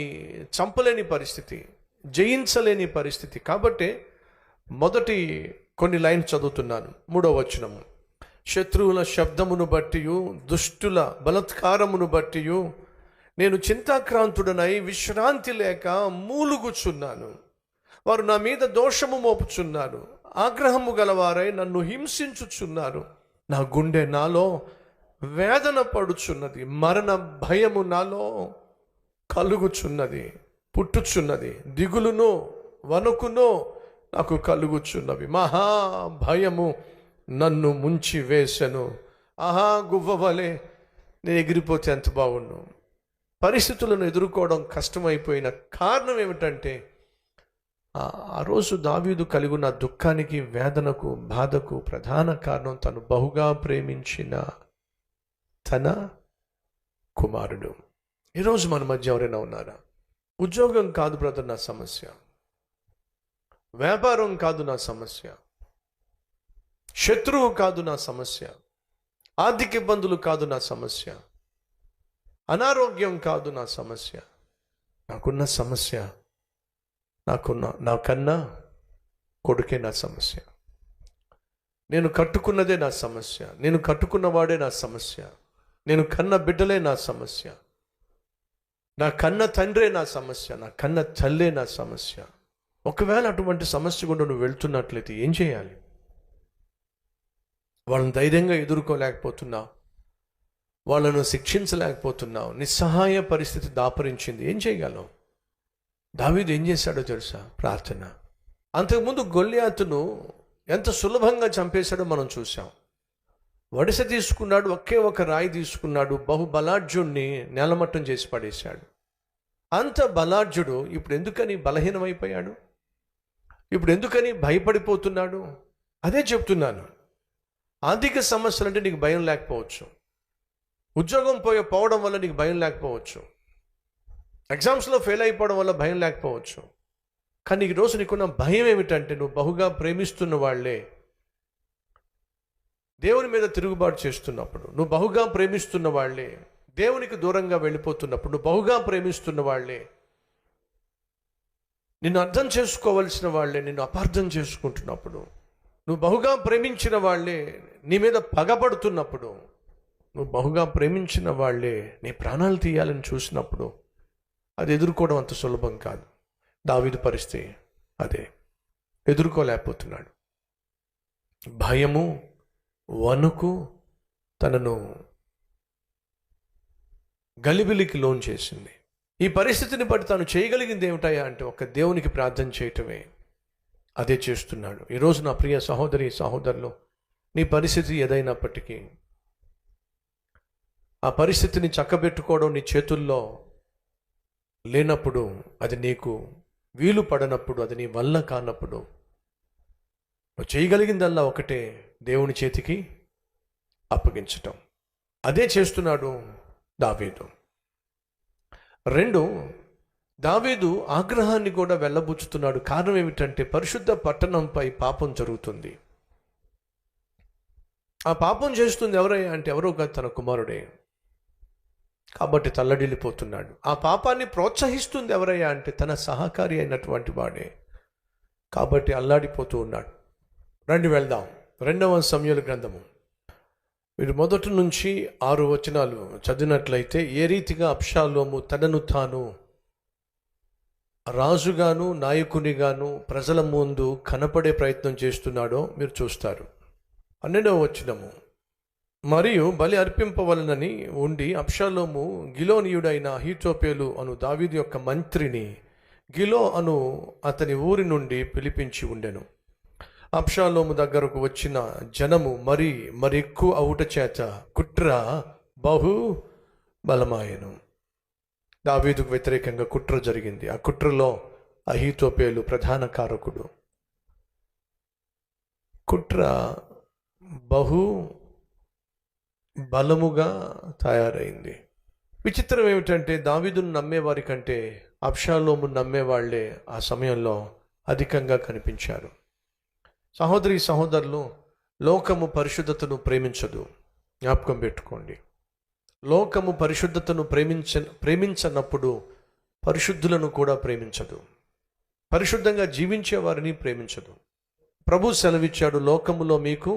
చంపలేని పరిస్థితి, జయించలేని పరిస్థితి. కాబట్టి మొదటి కొన్ని లైన్స్ చదువుతున్నాను. 3వ వచనం. శత్రువుల శబ్దమును బట్టియు దుష్టుల బలత్కారమును బట్టియు నేను చింతాక్రాంతుడనై విశ్రాంతి లేక మూలుగుచున్నాను. వారు నా మీద దోషము మోపుచున్నారు, ఆగ్రహము గలవారై నన్ను హింసించుచున్నారు. నా గుండె నాలో వేదన పడుచున్నది, మరణ భయము నాలో కలుగుచున్నది, పుట్టుచున్నది. దిగులును వణుకును నాకు కలుగుచున్నవి. మహా భయము నన్ను ముంచి వేసెను. ఆహా, గువ్వవలే నేను ఎగిరిపోతే ఎంత బాగుండు. పరిస్థితులను ఎదుర్కోవడం కష్టమైపోయిన కారణం ఏమిటంటే, ఆ రోజు దావీదు కలిగి ఉన్న దుఃఖానికి, వేదనకు, బాధకు ప్రధాన కారణం తను బహుగా ప్రేమించిన తన కుమారుడు. ఈరోజు మన మధ్య ఎవరైనా ఉన్నారా? ఉద్యోగం కాదు బ్రదర్ నా సమస్య, వ్యాపారం కాదు నా సమస్య, శత్రువు కాదు నా సమస్య, ఆర్థిక ఇబ్బందులు కాదు నా సమస్య, అనారోగ్యం కాదు నా సమస్య. నాకున్న సమస్య, నా కన్నా కొడుకే నా సమస్య. నేను కట్టుకున్నదే నా సమస్య, నేను కట్టుకున్నవాడే నా సమస్య, నేను కన్న బిడ్డలే నా సమస్య, నా కన్న తండ్రే నా సమస్య, నా కన్న తల్లే నా సమస్య. ఒకవేళ అటువంటి సమస్య గుండా నువ్వు వెళ్తున్నట్లయితే ఏం చేయాలి? వాళ్ళని ధైర్యంగా ఎదుర్కోలేకపోతున్నావు, వాళ్ళను శిక్షించలేకపోతున్నావు, నిస్సహాయ పరిస్థితి దాపరించింది. ఏం చేయగలవు? దావీదు ఏం చేశాడో తెలుసా? ప్రార్థన. అంతకుముందు గొల్లియాతును ఎంత సులభంగా చంపేశాడో మనం చూసాం. వడిస తీసుకున్నాడు, ఒకే ఒక రాయి తీసుకున్నాడు, బహుబలాఢ్యుణ్ణి నేలమట్టం చేసి పడేశాడు. అంత బలాఢ్యుడు ఇప్పుడు ఎందుకని బలహీనమైపోయాడు? ఇప్పుడు ఎందుకని భయపడిపోతున్నాడు? అదే చెప్తున్నాను. ఆర్థిక సమస్యలు అంటే నీకు భయం లేకపోవచ్చు, ఉద్యోగం పోవడం వల్ల నీకు భయం లేకపోవచ్చు, ఎగ్జామ్స్లో ఫెయిల్ అయిపోవడం వల్ల భయం లేకపోవచ్చు. కానీ ఈరోజు నీకున్న భయం ఏమిటంటే, నువ్వు బహుగా ప్రేమిస్తున్న వాళ్ళే దేవుని మీద తిరుగుబాటు చేస్తున్నప్పుడు, నువ్వు బహుగా ప్రేమిస్తున్న వాళ్ళే దేవునికి దూరంగా వెళ్ళిపోతున్నప్పుడు, నువ్వు బహుగా ప్రేమిస్తున్న వాళ్ళే నిన్ను అర్థం చేసుకోవలసిన వాళ్ళే నిన్ను అపార్థం చేసుకుంటున్నప్పుడు, నువ్వు బహుగా ప్రేమించిన వాళ్ళే నీ మీద పగబడుతున్నప్పుడు, నువ్వు బహుగా ప్రేమించిన వాళ్ళే నీ ప్రాణాలు తీయాలని చూసినప్పుడు, అది ఎదుర్కోవడం అంత సులభం కాదు. దావీదు పరిస్థితి అదే, ఎదుర్కోలేకపోతున్నాడు. భయము, వణుకు తనను గలిబిలికి లోన్ చేసింది. ఈ పరిస్థితిని బట్టి తాను చేయగలిగింది ఏమిటాయా అంటే, ఒక దేవునికి ప్రార్థన చేయటమే. అదే చేస్తున్నాడు. ఈరోజు నా ప్రియ సహోదరి సహోదరులు, నీ పరిస్థితి ఏదైనప్పటికీ ఆ పరిస్థితిని చక్కబెట్టుకోవడం నీ చేతుల్లో లేనప్పుడు, అది నీకు వీలు పడనప్పుడు, అది నీ వల్ల కానప్పుడు, నువ్వు చేయగలిగిందల్లా ఒకటే, దేవుని చేతికి అప్పగించటం. అదే చేస్తున్నాడు దావీదు. 2, దావీదు ఆగ్రహాన్ని కూడా వెళ్ళబుచ్చుతున్నాడు. కారణం ఏమిటంటే, పరిశుద్ధ పట్టణంపై పాపం జరుగుతుంది. ఆ పాపం చేస్తుంది ఎవరయ్యా అంటే, ఎవరో కాదు, తన కుమారుడే. కాబట్టి తల్లడిల్లిపోతున్నాడు. ఆ పాపాన్ని ప్రోత్సహిస్తుంది ఎవరయ్యా అంటే, తన సహకారి అయినటువంటి వాడే. కాబట్టి అల్లాడిపోతూ ఉన్నాడు. రండి వెళ్దాం. 2వ సమూయేలు గ్రంథము మీరు 1 నుంచి 6 వచనాలు చదివినట్లయితే, ఏ రీతిగా అబ్షాలోము తనను తాను రాజుగాను నాయకునిగాను ప్రజల ముందు కనపడే ప్రయత్నం చేస్తున్నాడో మీరు చూస్తారు. 12వ వచనము, మరియు బలి అర్పింపవలనని ఉండి అబ్షాలోము గిలోనీయుడైన అహీతోపెలు అను దావీదు యొక్క మంత్రిని గిలో అను అతని ఊరి నుండి పిలిపించి ఉండెను. అబ్షాలోము దగ్గరకు వచ్చిన జనము మరి ఎక్కువ అవుట చేత కుట్ర బహు బలమాయెను. దావీదుకు వ్యతిరేకంగా కుట్ర జరిగింది. ఆ కుట్రలో అహీతోపెలు ప్రధాన కారకుడు. కుట్ర బహు బలముగా తయారైంది. విచిత్రం ఏమిటంటే, దావీదును నమ్మేవారి కంటే అబ్షాలోము నమ్మేవాళ్లే ఆ సమయంలో అధికంగా కనిపించారు. సహోదరి సహోదరులు, లోకము పరిశుద్ధతను ప్రేమించదు. జ్ఞాపకం పెట్టుకోండి. లోకము పరిశుద్ధతను ప్రేమించనప్పుడు పరిశుద్ధులను కూడా ప్రేమించదు. పరిశుద్ధంగా జీవించే వారిని ప్రేమించదు. ప్రభు సెలవిచ్చాడు, లోకములో మీకు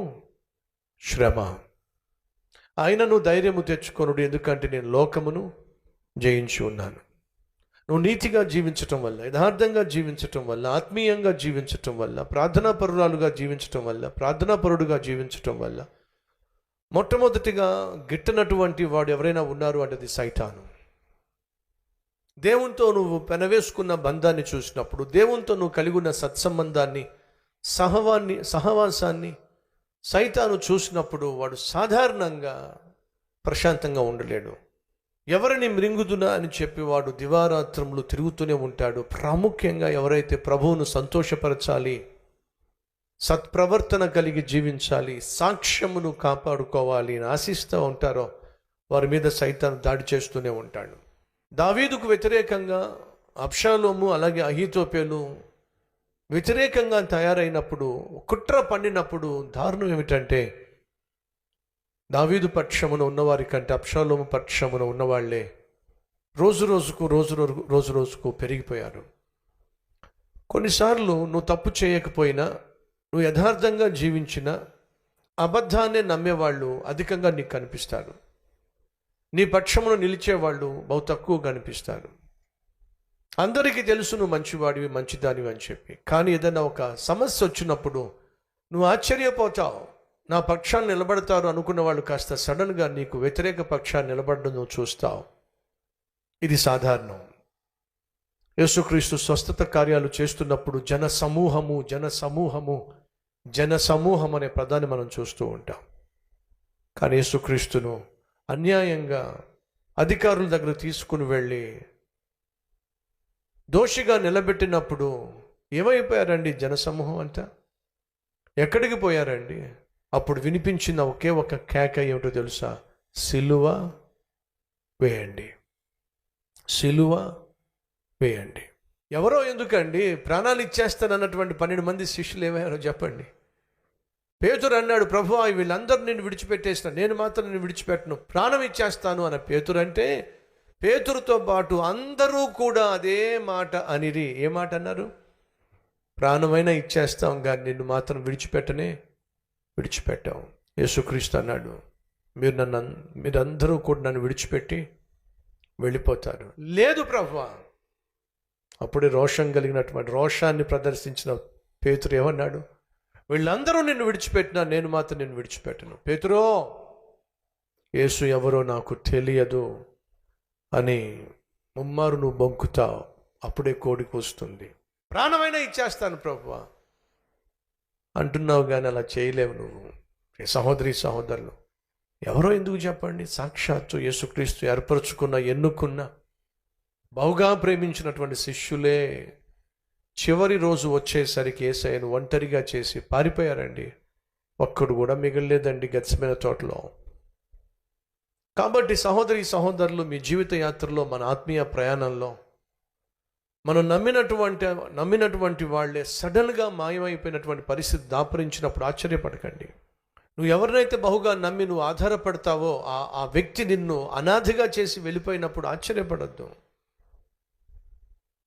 శ్రమ. ఆయనను ధైర్యము తెచ్చుకొనుడు, ఎందుకంటే నేను లోకమును జయించి ఉన్నాను. నువ్వు నీతిగా జీవించటం వల్ల, యథార్థంగా జీవించటం వల్ల, ఆత్మీయంగా జీవించటం వల్ల, ప్రార్థనాపరురాలుగా జీవించటం వల్ల, ప్రార్థనాపరుడుగా జీవించటం వల్ల మొట్టమొదటిగా గిట్టనటువంటి వాడు ఎవరైనా ఉన్నారు అంటే అది సైతాను. దేవునితో నువ్వు పెనవేసుకున్న బంధాన్ని చూసినప్పుడు, దేవునితో నువ్వు కలిగి ఉన్న సత్సంబంధాన్ని, సహవాసాన్ని సైతాను చూసినప్పుడు వాడు సాధారణంగా ప్రశాంతంగా ఉండలేడు. ఎవరిని మృంగుదునా అని చెప్పి వాడు దివారాత్రములు తిరుగుతూనే ఉంటాడు. ప్రాముఖ్యంగా ఎవరైతే ప్రభువును సంతోషపరచాలి, సత్ప్రవర్తన కలిగి జీవించాలి, సాక్ష్యమును కాపాడుకోవాలి అని ఆశిస్తూ ఉంటారో వారి మీద సైతాను దాడి చేస్తూనే ఉంటాడు. దావీదుకు వ్యతిరేకంగా అబ్షాలోము అలాగే అహీతోపేలు వ్యతిరేకంగా తయారైనప్పుడు, కుట్ర పండినప్పుడు దారుణం ఏమిటంటే దావీదు పక్షమున ఉన్నవారి కంటే అబ్షాలోము పక్షమున ఉన్నవాళ్లే రోజు రోజుకు పెరిగిపోయారు. కొన్నిసార్లు నువ్వు తప్పు చేయకపోయినా, నువ్వు యథార్థంగా జీవించిన అబద్ధాన్నే నమ్మేవాళ్ళు అధికంగా నీకు కనిపిస్తారు. నీ పక్షమును నిలిచేవాళ్ళు బహు తక్కువ కనిపిస్తారు. అందరికీ తెలుసు నువ్వు మంచివాడివి, మంచిదానివి అని చెప్పి. కానీ ఏదైనా ఒక సమస్య వచ్చినప్పుడు నువ్వు ఆశ్చర్యపోతావు. నా పక్షాన్ని నిలబడతారు అనుకున్న వాళ్ళు కాస్త సడన్గా నీకు వ్యతిరేక పక్షాన్ని నిలబడడం నువ్వు చూస్తావు. ఇది సాధారణం. యేసుక్రీస్తు స్వస్థత కార్యాలు చేస్తున్నప్పుడు జన సమూహం అనే పదాన్ని మనం చూస్తూ ఉంటాం. కానీ యేసుక్రీస్తును అన్యాయంగా అధికారుల దగ్గర తీసుకుని వెళ్ళి దోషిగా నిలబెట్టినప్పుడు ఏమైపోయారండి జనసమూహం అంతా? ఎక్కడికి పోయారండి? అప్పుడు వినిపించిన ఒకే ఒక కేక ఏమిటో తెలుసా? సిలువ వేయండి, సిలువ వేయండి. ఎవరో ఎందుకండి ప్రాణాలు ఇచ్చేస్తానన్నటువంటి 12 మంది శిష్యులు ఏమయ్యారో చెప్పండి. పేతురు అన్నాడు, ప్రభువా వీళ్ళందరూ నేను విడిచిపెట్టేసిన, నేను మాత్రం నేను విడిచిపెట్టను, ప్రాణం ఇచ్చేస్తాను అన్న పేతురు అంటే, పేతురుతో పాటు అందరూ కూడా అదే మాట అనిరి. ఏ మాట అన్నారు? ప్రాణమైనా ఇచ్చేస్తాం కానీ నిన్ను మాత్రం విడిచిపెట్టాం. యేసుక్రీస్తు అన్నాడు, మీరందరూ కూడా నన్ను విడిచిపెట్టి వెళ్ళిపోతారు. లేదు ప్రభువా. అప్పుడే రోషాన్ని ప్రదర్శించిన పేతురు ఏమన్నాడు? వీళ్ళందరూ నిన్ను విడిచిపెట్టినా నేను మాత్రం నిన్ను విడిచిపెట్టను. పేతురో, యేసు ఎవరో నాకు తెలియదు అని ముమ్మారు నువ్వు బొంకుతావు. అప్పుడే కోడికి వస్తుంది. ప్రాణమైనా ఇచ్చేస్తాను ప్రభువా అంటున్నావు, కానీ అలా చేయలేవు నువ్వు. సహోదరులు, ఎవరో ఎందుకు చెప్పండి? సాక్షాత్తు యేసుక్రీస్తు ఏర్పరచుకున్న, ఎన్నుకున్న, బహుగా ప్రేమించినటువంటి శిష్యులే చివరి రోజు వచ్చేసరికి యేసయ్యను ఒంటరిగా చేసి పారిపోయారండి. ఒక్కడు కూడా మిగలలేదండి గెత్సేమనే తోటలో. కాబట్టి సహోదరులు, మీ జీవిత యాత్రలో, మన ఆత్మీయ ప్రయాణంలో మనం నమ్మినటువంటి వాళ్ళే సడన్గా మాయమైపోయినటువంటి పరిస్థితి దాపరించినప్పుడు ఆశ్చర్యపడకండి. నువ్వు ఎవరినైతే బహుగా నమ్మి నువ్వు ఆధారపడతావో ఆ వ్యక్తి నిన్ను అనాథగా చేసి వెళ్ళిపోయినప్పుడు ఆశ్చర్యపడద్దు.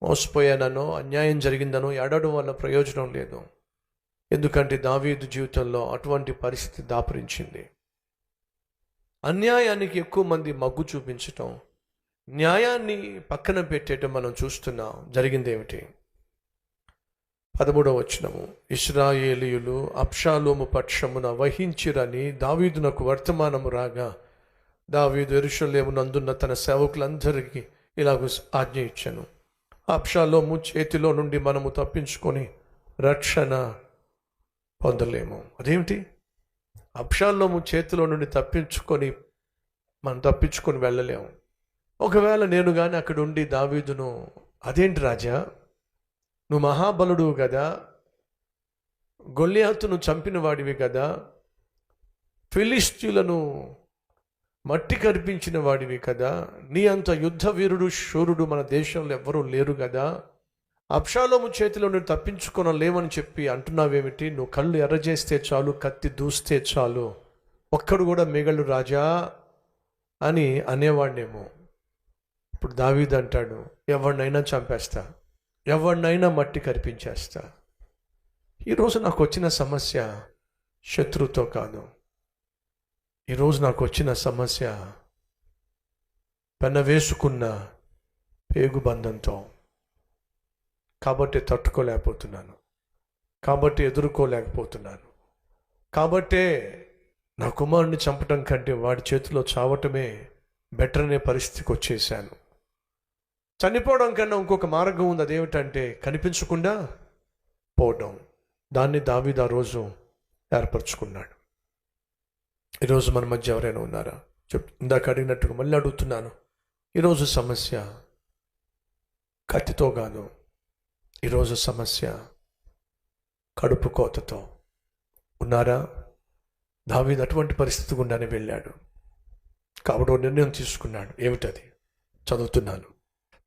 మోసపోయానో, అన్యాయం జరిగిందనో ఏడవడం వల్ల ప్రయోజనం లేదు. ఎందుకంటే దావీదు జీవితంలో అటువంటి పరిస్థితి దాపరించింది. అన్యాయానికి ఎక్కువ మంది మగ్గు చూపించటం, న్యాయాన్ని పక్కన పెట్టేయటం మనం చూస్తున్నాం. జరిగింది ఏమిటి? 13వ వచనము, ఇశ్రాయేలీయులు అబ్షాలోము పక్షమున వహించిరని దావీదునకు వర్తమానము రాగా, దావీదు యెరూషలేమునందున్న తన సేవకులందరికీ ఇలాగ ఆజ్ఞ ఇచ్చెను, అబ్షాలోము చేతిలో నుండి మనము తప్పించుకొని రక్షణ పొందలేము. అదేమిటి? అబ్షాలోము చేతిలో నుండి మనం తప్పించుకొని వెళ్ళలేము. ఒకవేళ నేను కానీ అక్కడ ఉండి దావీదును, అదేంటి రాజా, నువ్వు మహాబలుడు కదా, గొల్లియాతును చంపిన వాడివి కదా, ఫిలిష్తీయులను మట్టి కరిపించిన వాడివి కదా, నీ అంత యుద్ధ వీరుడు శూరుడు మన దేశంలో ఎవ్వరూ లేరు కదా, అబ్షాలోము చేతిలో నువ్వు తప్పించుకోలేమని చెప్పి అంటున్నావేమిటి? నువ్వు కళ్ళు ఎర్రజేస్తే చాలు, కత్తి దూస్తే చాలు, ఒక్కడు కూడా మిగలు రాజా అని అనేవాడినేమో. ఇప్పుడు దావీదు అంటాడు, ఎవరినైనా చంపేస్తా, ఎవరినైనా మట్టి కరిపించేస్తా. ఈరోజు నాకు వచ్చిన సమస్య శత్రువుతో కాదు, ఈరోజు నాకు వచ్చిన సమస్య పెన వేసుకున్న పేగుబంధంతో, కాబట్టి తట్టుకోలేకపోతున్నాను, కాబట్టి ఎదుర్కోలేకపోతున్నాను, కాబట్టే నా కుమారుని చంపటం కంటే వాడి చేతిలో చావటమే బెటర్ అనే పరిస్థితికి వచ్చేసాను. చనిపోవడం కన్నా ఇంకొక మార్గం ఉంది. అదేమిటంటే కనిపించకుండా పోవడం. దాన్ని దావీదు ఆ రోజు ఏర్పరచుకున్నాడు. ఈరోజు మన మధ్య ఎవరైనా ఉన్నారా? ఇందాక అడిగినట్టుగా మళ్ళీ అడుగుతున్నాను. ఈరోజు సమస్య కత్తితో కాదు, ఈరోజు సమస్య కడుపు కోతతో ఉన్నారా? దావీదు అటువంటి పరిస్థితి గుండానే వెళ్ళాడు. కాబట్టి ఒక నిర్ణయం తీసుకున్నాడు. ఏమిటది? చదువుతున్నాను.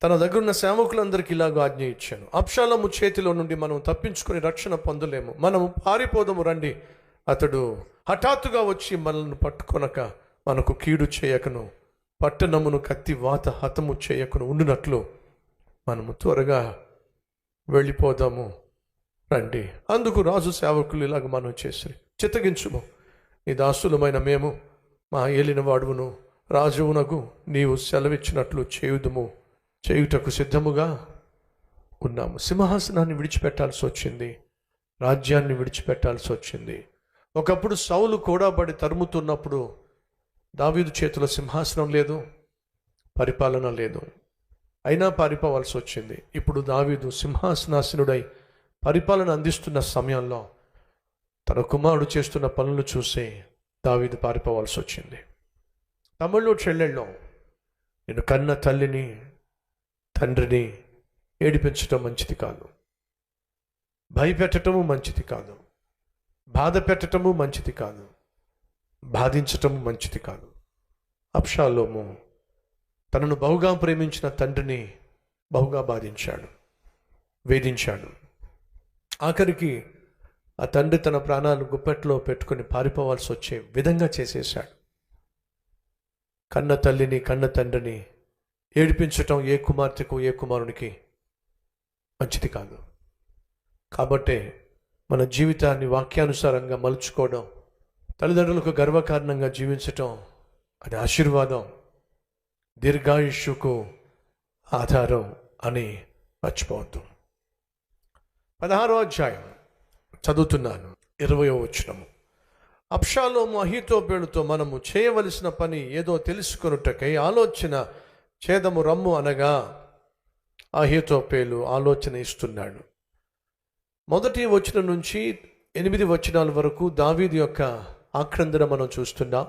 తన దగ్గర ఉన్న సేవకులందరికీ ఇలాగ ఆజ్ఞ ఇచ్చాను. అబ్షాలోము చేతిలో నుండి మనం తప్పించుకొని రక్షణ పొందలేము. మనము పారిపోదము రండి. అతడు హఠాత్తుగా వచ్చి మనల్ని పట్టుకొనక మనకు కీడు చేయకను, పట్టణమును కత్తి వాత హతము చేయకను ఉండినట్లు మనము త్వరగా వెళ్ళిపోదాము రండి. అందుకు రాజు సేవకులు ఇలాగ మనం చేసి, చిత్తగించుము, నీ దాసులమైన మేము మా ఏలిన వాడువును రాజువునకు నీవు సెలవిచ్చినట్లు చేయుటకు సిద్ధముగా ఉన్నాము. సింహాసనాన్ని విడిచిపెట్టాల్సి వచ్చింది, రాజ్యాన్ని విడిచిపెట్టాల్సి వచ్చింది. ఒకప్పుడు సౌలు కూడా పడి తరుముతున్నప్పుడు దావీదు చేతిలో సింహాసనం లేదు, పరిపాలన లేదు, అయినా పారిపోవాల్సి వచ్చింది. ఇప్పుడు దావీదు సింహాసనాసనుడై పరిపాలన అందిస్తున్న సమయంలో తన కుమారుడు చేస్తున్న పనులు చూసి దావీదు పారిపోవాల్సి వచ్చింది. తమ్ముళ్ళు చెల్లెళ్ళు, నేను కన్న తల్లిని తండ్రిని ఏడిపించటం మంచిది కాదు, భయపెట్టటము మంచిది కాదు, బాధ పెట్టటము మంచిది కాదు, బాధించటము మంచిది కాదు. అబ్షాలోము తనను బహుగా ప్రేమించిన తండ్రిని బహుగా బాధించాడు, వేధించాడు. ఆఖరికి ఆ తండ్రి తన ప్రాణాలు గుప్పెట్లో పెట్టుకుని పారిపోవాల్సి వచ్చే విధంగా చేసేశాడు. కన్న తల్లిని కన్న తండ్రిని ఏడిపించటం ఏ కుమార్తెకు ఏ కుమారునికి మంచిది కాదు. కాబట్టే మన జీవితాన్ని వాక్యానుసారంగా మలుచుకోవడం, తల్లిదండ్రులకు గర్వకారణంగా జీవించటం అది ఆశీర్వాదం, దీర్ఘాయుష్యుకు ఆధారం అని మర్చిపోవద్దు. 16వ అధ్యాయం చదువుతున్నాను, 20వ వచనము. అబ్షాలోము అహీతోపెలుతో మనము చేయవలసిన పని ఏదో తెలుసుకొనుటకై ఆలోచన చేదము రమ్ము అనగా అహీతోపెలు ఆలోచన ఇస్తున్నాడు. 1వ వచనం నుంచి 8 వచనాల వరకు దావీదు యొక్క ఆక్రందన మనం చూస్తున్నాం.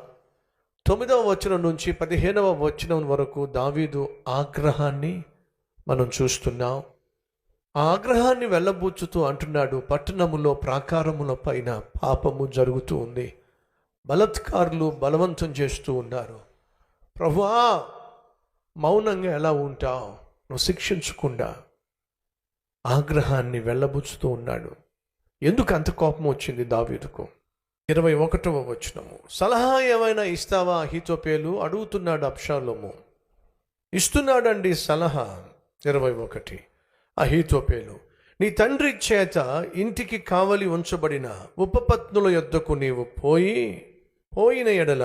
9వ వచనం నుంచి 15వ వచనం వరకు దావీదు ఆగ్రహాన్ని మనం చూస్తున్నాం. ఆ ఆగ్రహాన్ని వెళ్ళబూచుతూ అంటున్నాడు, పట్టణములో ప్రాకారముల పైన పాపము జరుగుతూ ఉంది, బలాత్కారులు బలవంతం చేస్తూ ఉన్నారు. ప్రభువా, మౌనంగా ఎలా ఉంటావు? నువ్వు శిక్షించకుండా ఆగ్రహాన్ని వెళ్ళబుచ్చుతూ ఉన్నాడు. ఎందుకు అంత కోపం వచ్చింది దావీదుకు? 21వ వచనము. సలహా ఏమైనా ఇస్తావా అహీతోపెలు అడుగుతున్నాడు అబ్షాలోము. ఇస్తున్నాడండి సలహా. 21. అహీతోపెలు, నీ తండ్రి చేత ఇంటికి కావలి ఉంచబడిన ఉపపత్నుల యొద్దకు నీవు పోయిన ఎడల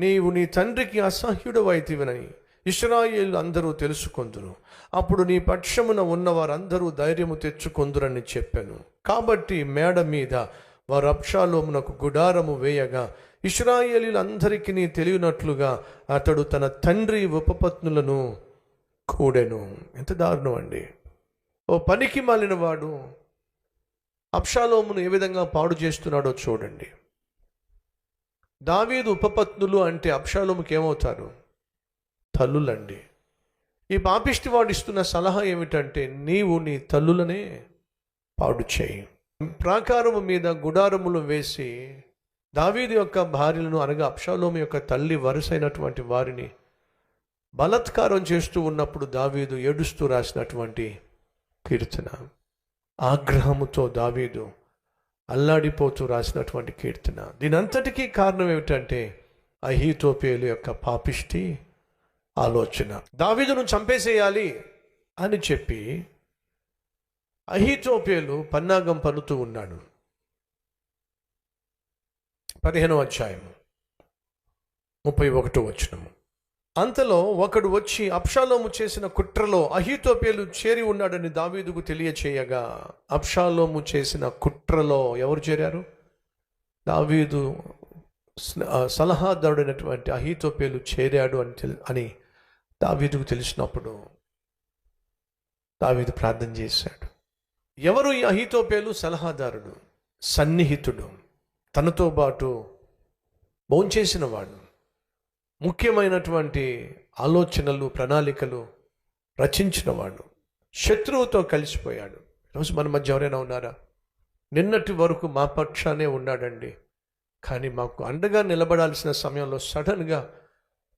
నీవు నీ తండ్రికి అసహ్యుడవైతివని ఇశ్రాయేలు అందరూ తెలుసుకొందురు. అప్పుడు నీ పక్షమున ఉన్నవారందరూ ధైర్యము తెచ్చుకొందురని చెప్పాను. కాబట్టి మేడ మీద వారు అబ్షాలోమునకు గుడారము వేయగా ఇశ్రాయేలీలందరికీ తెలియనట్లుగా అతడు తన తండ్రి ఉపపత్నులను కూడెను. ఎంత దారుణం అండి! ఓ పనికి మాలిన వాడు అబ్షాలోమును ఏ విధంగా పాడు చేస్తున్నాడో చూడండి. దావీదు ఉపపత్నులు అంటే అబ్షాలోముకి ఏమవుతారు? తల్లులండి. ఈ పాపిష్టి వాడు ఇస్తున్న సలహా ఏమిటంటే, నీవు నీ తల్లులనే పాడు చేయి. ప్రాకారము మీద గుడారములు వేసి దావీదు యొక్క భార్యలను, అనగా అబ్షాలోము యొక్క తల్లి వరుసైనటువంటి వారిని బలాత్కారం చేస్తూ ఉన్నప్పుడు దావీదు ఏడుస్తూ రాసినటువంటి కీర్తన. ఆగ్రహముతో దావీదు అల్లాడిపోతూ రాసినటువంటి కీర్తన. దీనంతటికీ కారణం ఏమిటంటే అహీతోపెలు యొక్క పాపిష్టి ఆలోచన. దావీదును చంపేసేయాలి అని చెప్పి అహీతోపెలు పన్నాగం పన్నుతూ ఉన్నాడు. 15వ అధ్యాయం 31 అంతలో ఒకడు వచ్చి అబ్షాలోము చేసిన కుట్రలో అహీతోపేలు చేరి ఉన్నాడని దావీదుకు తెలియచేయగా, అబ్షాలోము చేసిన కుట్రలో ఎవరు చేరారు? దావీదు సలహాదారుడైనటువంటి అహీతోపేలు చేరాడు అని దావీదుకు తెలిసినప్పుడు దావీదు ప్రార్థన చేశాడు. ఎవరు ఈ అహీతోపేలు? సలహాదారుడు, సన్నిహితుడు, తనతో పాటు భోంచేసిన వాడు, ముఖ్యమైనటువంటి ఆలోచనలు ప్రణాళికలు రచించినవాడు, శత్రువుతో కలిసిపోయాడు. ఈరోజు మన మధ్య ఎవరైనా ఉన్నారా? నిన్నటి వరకు మా పక్షానే ఉన్నాడండి, కానీ మాకు అండగా నిలబడాల్సిన సమయంలో సడన్గా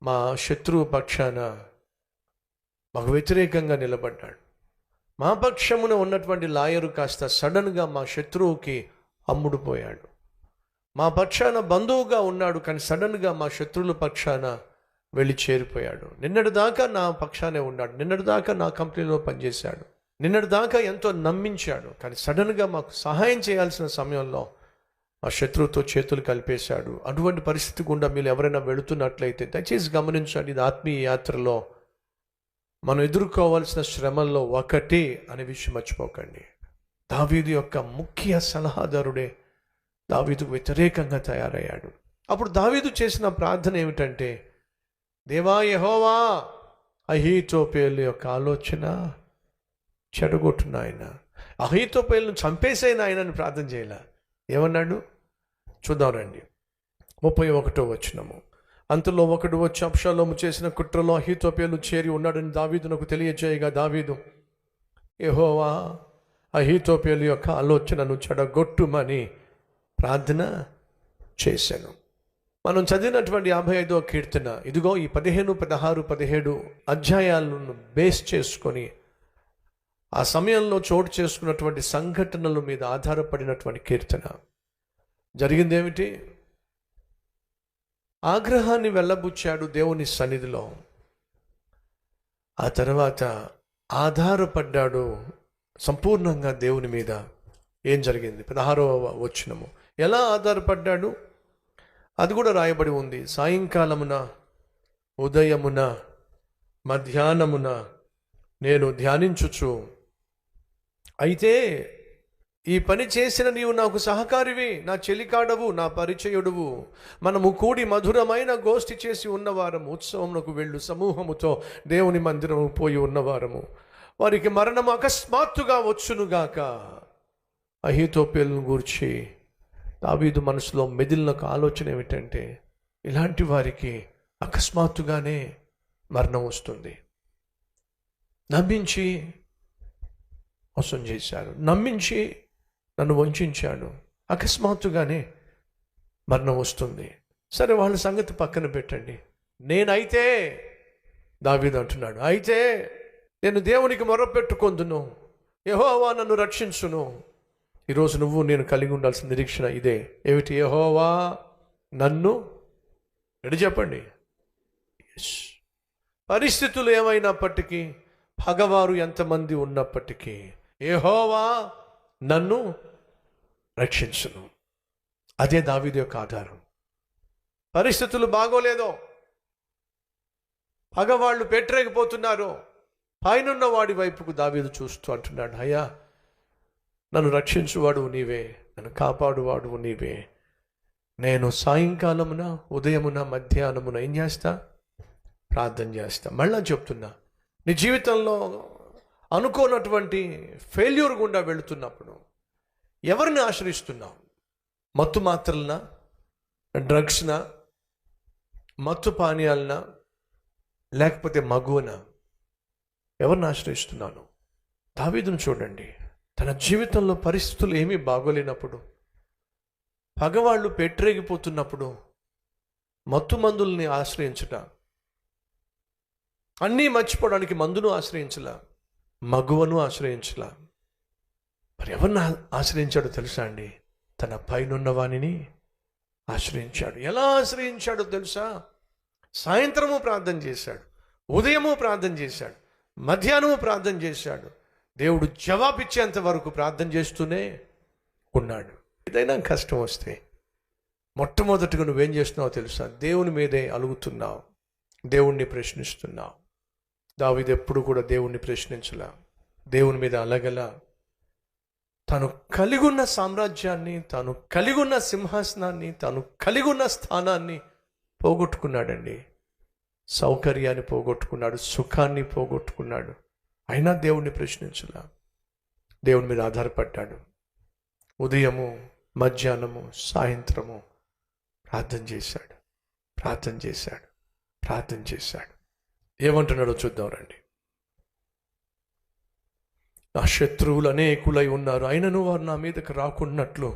మా శత్రువు పక్షాన మాకు వ్యతిరేకంగా నిలబడ్డాడు. మా పక్షమున ఉన్నటువంటి లాయరు కాస్త సడన్గా మా శత్రువుకి అమ్ముడుపోయాడు. మా పక్షాన బంధువుగా ఉన్నాడు, కానీ సడన్గా మా శత్రువుల పక్షాన వెళ్ళి చేరిపోయాడు. నిన్నటి దాకా నా పక్షానే ఉన్నాడు, నిన్నటి దాకా నా కంపెనీలో పనిచేశాడు, నిన్నటి దాకా ఎంతో నమ్మించాడు, కానీ సడన్గా మాకు సహాయం చేయాల్సిన సమయంలో మా శత్రువుతో చేతులు కలిపేశాడు. అటువంటి పరిస్థితి గుండా మీరు ఎవరైనా వెళుతున్నట్లయితే దయచేసి గమనించండి. ఇది ఆత్మీయ యాత్రలో మనం ఎదుర్కోవాల్సిన శ్రమల్లో ఒకటి అనే విషయం మర్చిపోకండి. దావీదు యొక్క ముఖ్య సలహాదారుడే దావీదుకు వ్యతిరేకంగా తయారయ్యాడు. అప్పుడు దావీదు చేసిన ప్రార్థన ఏమిటంటే, దేవా యెహోవా, అహీతోపేలు యొక్క ఆలోచన చెడగొట్టున ఆయన, అహీతోపేలును చంపేసైన ఆయనని ప్రార్థన చేయాల. ఏమన్నాడు చూద్దాం రండి. 31 అంతలో ఒకడు వచ్చి అబ్షాలోము చేసిన కుట్రలో అహీతోపేలు చేరి ఉన్నాడని దావీదునకు తెలియజేయగా, దావీదు యెహోవా, అహీతోపేలు యొక్క ఆలోచనను చెడగొట్టుమని ప్రార్థన చేశాను. మనం చదివినటువంటి 55వ కీర్తన ఇదిగో ఈ 15, 16, 17 అధ్యాయాలను బేస్ చేసుకొని ఆ సమయంలో చోటు చేసుకున్నటువంటి సంఘటనల మీద ఆధారపడినటువంటి కీర్తన. జరిగిందేమిటి? ఆగ్రహాన్ని వెళ్ళబుచ్చాడు దేవుని సన్నిధిలో. ఆ తర్వాత ఆధారపడ్డాడు సంపూర్ణంగా దేవుని మీద. ఏం జరిగింది? 16వ వచనము. ఎలా ఆధారపడ్డాడు అది కూడా రాయబడి ఉంది. సాయంకాలమున, ఉదయమున, మధ్యాహ్నమున నేను ధ్యానించుచు, అయితే ఈ పని చేసిన నీవు నాకు సహకారివి, నా చెలికాడవు, నా పరిచయుడువు, మనము కూడి మధురమైన గోష్ఠి చేసి ఉన్నవారము, ఉత్సవమునకు వెళ్ళు సమూహముతో దేవుని మందిరము పోయి ఉన్నవారము, వారికి మరణం అకస్మాత్తుగా వచ్చునుగాక. అహీతోపేలును గూర్చి దావీదు మనసులో మెదిలిన ఒక ఆలోచన ఏమిటంటే, ఇలాంటి వారికి అకస్మాత్తుగానే మరణం వస్తుంది. నమ్మించి మోసం చేశారు, నమ్మించి నన్ను వంచాడు, అకస్మాత్తుగానే మరణం వస్తుంది. సరే, వాళ్ళ సంగతి పక్కన పెట్టండి. నేనైతే, దావీదు అంటున్నాడు, అయితే నేను దేవునికి మొరపెట్టుకొందును, యెహోవా నన్ను రక్షించును. ఈరోజు నువ్వు నేను కలిగి ఉండాల్సిన నిరీక్షణ ఇదే. ఏమిటి? యెహోవా నన్ను, ఎడు చెప్పండి. పరిస్థితులు ఏమైనప్పటికీ, పగవారు ఎంతమంది ఉన్నప్పటికీ యెహోవా నన్ను రక్షించును. అదే దావీదు యొక్క ఆధారం. పరిస్థితులు బాగోలేదో, పగవాళ్ళు పెట్టరేగిపోతున్నారు, పైనున్న వాడి వైపుకు దావీదు చూస్తూ అంటున్నాడు, అయ్యా నన్ను రక్షించువాడు నీవే, నన్ను కాపాడువాడు నీవే. నేను సాయంకాలమున, ఉదయమున, మధ్యాహ్నమున ఏం చేస్తా? ప్రార్థన చేస్తా. మళ్ళా చెప్తున్నా, నీ జీవితంలో అనుకోనటువంటి ఫెయిల్యూర్ గుండా వెళుతున్నప్పుడు ఎవరిని ఆశ్రయిస్తున్నావు? మత్తు మాత్రలనా, డ్రగ్స్నా, మత్తు పానీయాలనా, లేకపోతే మగువనా? ఎవరిని ఆశ్రయిస్తున్నాను? దావీదును చూడండి. తన జీవితంలో పరిస్థితులు ఏమీ బాగోలేనప్పుడు, పగవాళ్ళు పెట్టరేగిపోతున్నప్పుడు మత్తు మందుల్ని ఆశ్రయించుట, అన్నీ మర్చిపోవడానికి మందును ఆశ్రయించలా, మగువను ఆశ్రయించలా. మరి ఎవరిని ఆశ్రయించాడో తెలుసా అండి? తన పైనున్న వాణిని ఆశ్రయించాడు. ఎలా ఆశ్రయించాడో తెలుసా? సాయంత్రము ప్రార్థన చేశాడు, ఉదయము ప్రార్థన చేశాడు, మధ్యాహ్నము ప్రార్థన చేశాడు. దేవుడు జవాబిచ్చేంత వరకు ప్రార్థన చేస్తూనే ఉన్నాడు. ఏదైనా కష్టం వస్తే మొట్టమొదటిగా నువ్వేం చేస్తున్నావో తెలుసా? దేవుని మీదే అలుగుతున్నావు, దేవుణ్ణి ప్రశ్నిస్తున్నావు. దావీదు ఎప్పుడు కూడా దేవుణ్ణి ప్రశ్నించలా, దేవుని మీద అలగలా. తను కలిగున్న సామ్రాజ్యాన్ని, తను కలిగున్న సింహాసనాన్ని, తను కలిగున్న స్థానాన్ని పోగొట్టుకున్నాడండి. సౌకర్యాన్ని పోగొట్టుకున్నాడు, సుఖాన్ని పోగొట్టుకున్నాడు. అయినా దేవుణ్ణి ప్రశ్నించలా, దేవుని మీద ఆధారపడ్డాడు. ఉదయము, మధ్యాహ్నము, సాయంత్రము ప్రార్థన చేశాడు, ప్రార్థన చేశాడు, ప్రార్థన చేశాడు. ఏమంటున్నాడో చూద్దాం రండి. నా శత్రువులు అనేకులై ఉన్నారు, అయినను వారు నా మీదకి రాకున్నట్లు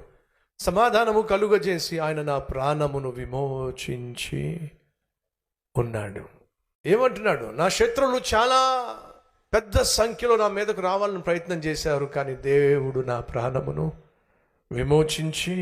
సమాధానము కలుగజేసి ఆయన నా ప్రాణమును విమోచించి ఉన్నాడు. ఏమంటున్నాడు? నా శత్రువులు చాలా పెద్ద సంఖ్యలో నా మీదకు రావాలని ప్రయత్నం చేశారు, కానీ దేవుడు నా ప్రాణమును విమోచించి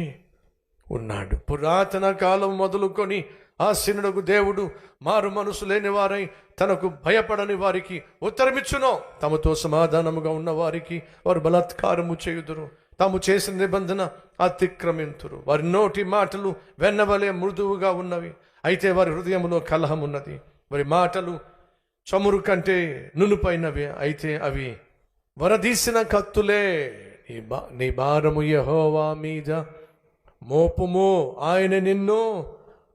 ఉన్నాడు. పురాతన కాలం మొదలుకొని ఆసీనుడగు దేవుడు మారు మనసు లేని వారై తనకు భయపడని వారికి ఉత్తరమిచ్చును. తమతో సమాధానముగా ఉన్న వారికి వారు బలాత్కారము చేయుదురు, తాము చేసిన నిబంధన అతిక్రమింతురు. వారి నోటి మాటలు వెన్నవలే మృదువుగా ఉన్నవి, అయితే వారి హృదయములో కలహం ఉన్నది. వారి మాటలు చమురు కంటే నునుపైనవి, అయితే అవి వరదీసిన కత్తులే. నీ భారము యెహోవా మీద మోపుము, ఆయన నిన్ను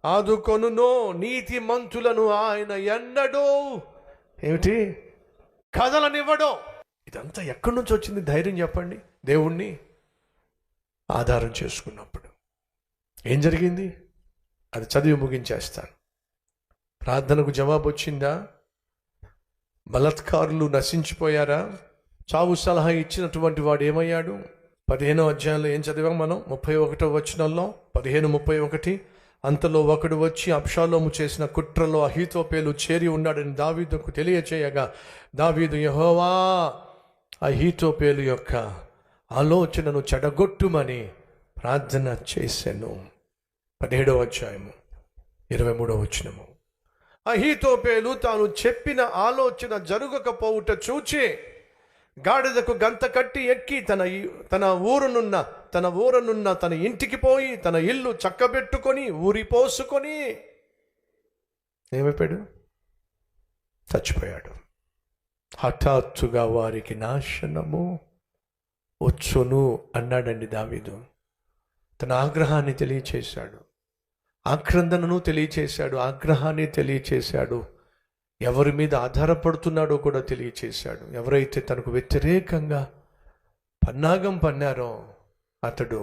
ఆదుకొనును. నీతి మంతులను ఆయన ఎన్నడూ ఏమిటి కదలనివ్వడు. ఇదంతా ఎక్కడి నుంచి వచ్చింది ధైర్యం? చెప్పండి. దేవుణ్ణి ఆధారం చేసుకున్నప్పుడు ఏం జరిగింది? అది చదివి ముగించేస్తాను. ప్రార్థనకు జవాబు వచ్చిందా? బలాత్కారులు నశించిపోయారా? చావు సలహా ఇచ్చినటువంటి వాడు ఏమయ్యాడు? 15వ అధ్యాయంలో ఏం చదివాం మనం? 31వ వచనంలో 15:31. అంతలో ఒకడు వచ్చి అబ్షాలోము చేసిన కుట్రలో అహీతోపేలు చేరి ఉన్నాడని దావీదుకు తెలియచేయగా, దావీదు యెహోవా అహీతోపేలు యొక్క ఆలోచనను చెడగొట్టుమని ప్రార్థన చేశాను. 17వ అధ్యాయము 23వ వచనము. అహీతోపేలు తాను చెప్పిన ఆలోచన జరగకపోవుట చూచి గాడిదకు గంత కట్టి ఎక్కి తన ఊరనున్న తన ఇంటికి పోయి తన ఇల్లు చక్కబెట్టుకొని ఊరిపోసుకొని ఏమైపోయాడు? చచ్చిపోయాడు. హఠాత్తుగా వారికి నాశనము వచ్చును అన్నాడండి దావీదు. తన ఆగ్రహాన్ని తెలియచేశాడు, ఆక్రందనను తెలియచేశాడు, ఆగ్రహాన్ని తెలియచేశాడు. ఎవరి మీద ఆధారపడుతున్నాడో కూడా తెలియచేశాడు. ఎవరైతే తనకు వ్యతిరేకంగా పన్నాగం పన్నారో అతడు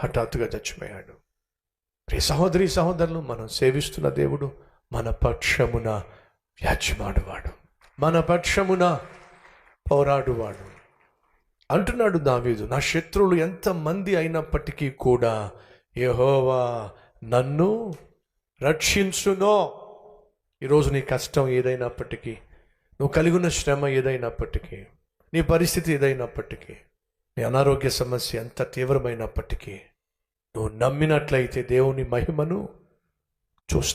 హఠాత్తుగా చచ్చిపోయాడు. సహోదరి సహోదరులు, మనం సేవిస్తున్న దేవుడు మన పక్షమున వ్యాజ్యమాడువాడు, మన పక్షమున పోరాడువాడు. అంటున్నాడు దావీదు, నా శత్రువులు ఎంతమంది అయినప్పటికీ కూడా యెహోవా నన్ను రక్షించునో. ఈరోజు నీ కష్టం ఏదైనప్పటికీ, నువ్వు కలిగి ఉన్న శ్రమ ఏదైనప్పటికీ, నీ పరిస్థితి ఏదైనప్పటికీ, నీ అనారోగ్య సమస్య ఎంత తీవ్రమైనప్పటికీ, నువ్వు నమ్మినట్లయితే దేవుని మహిమను చూస్తావు.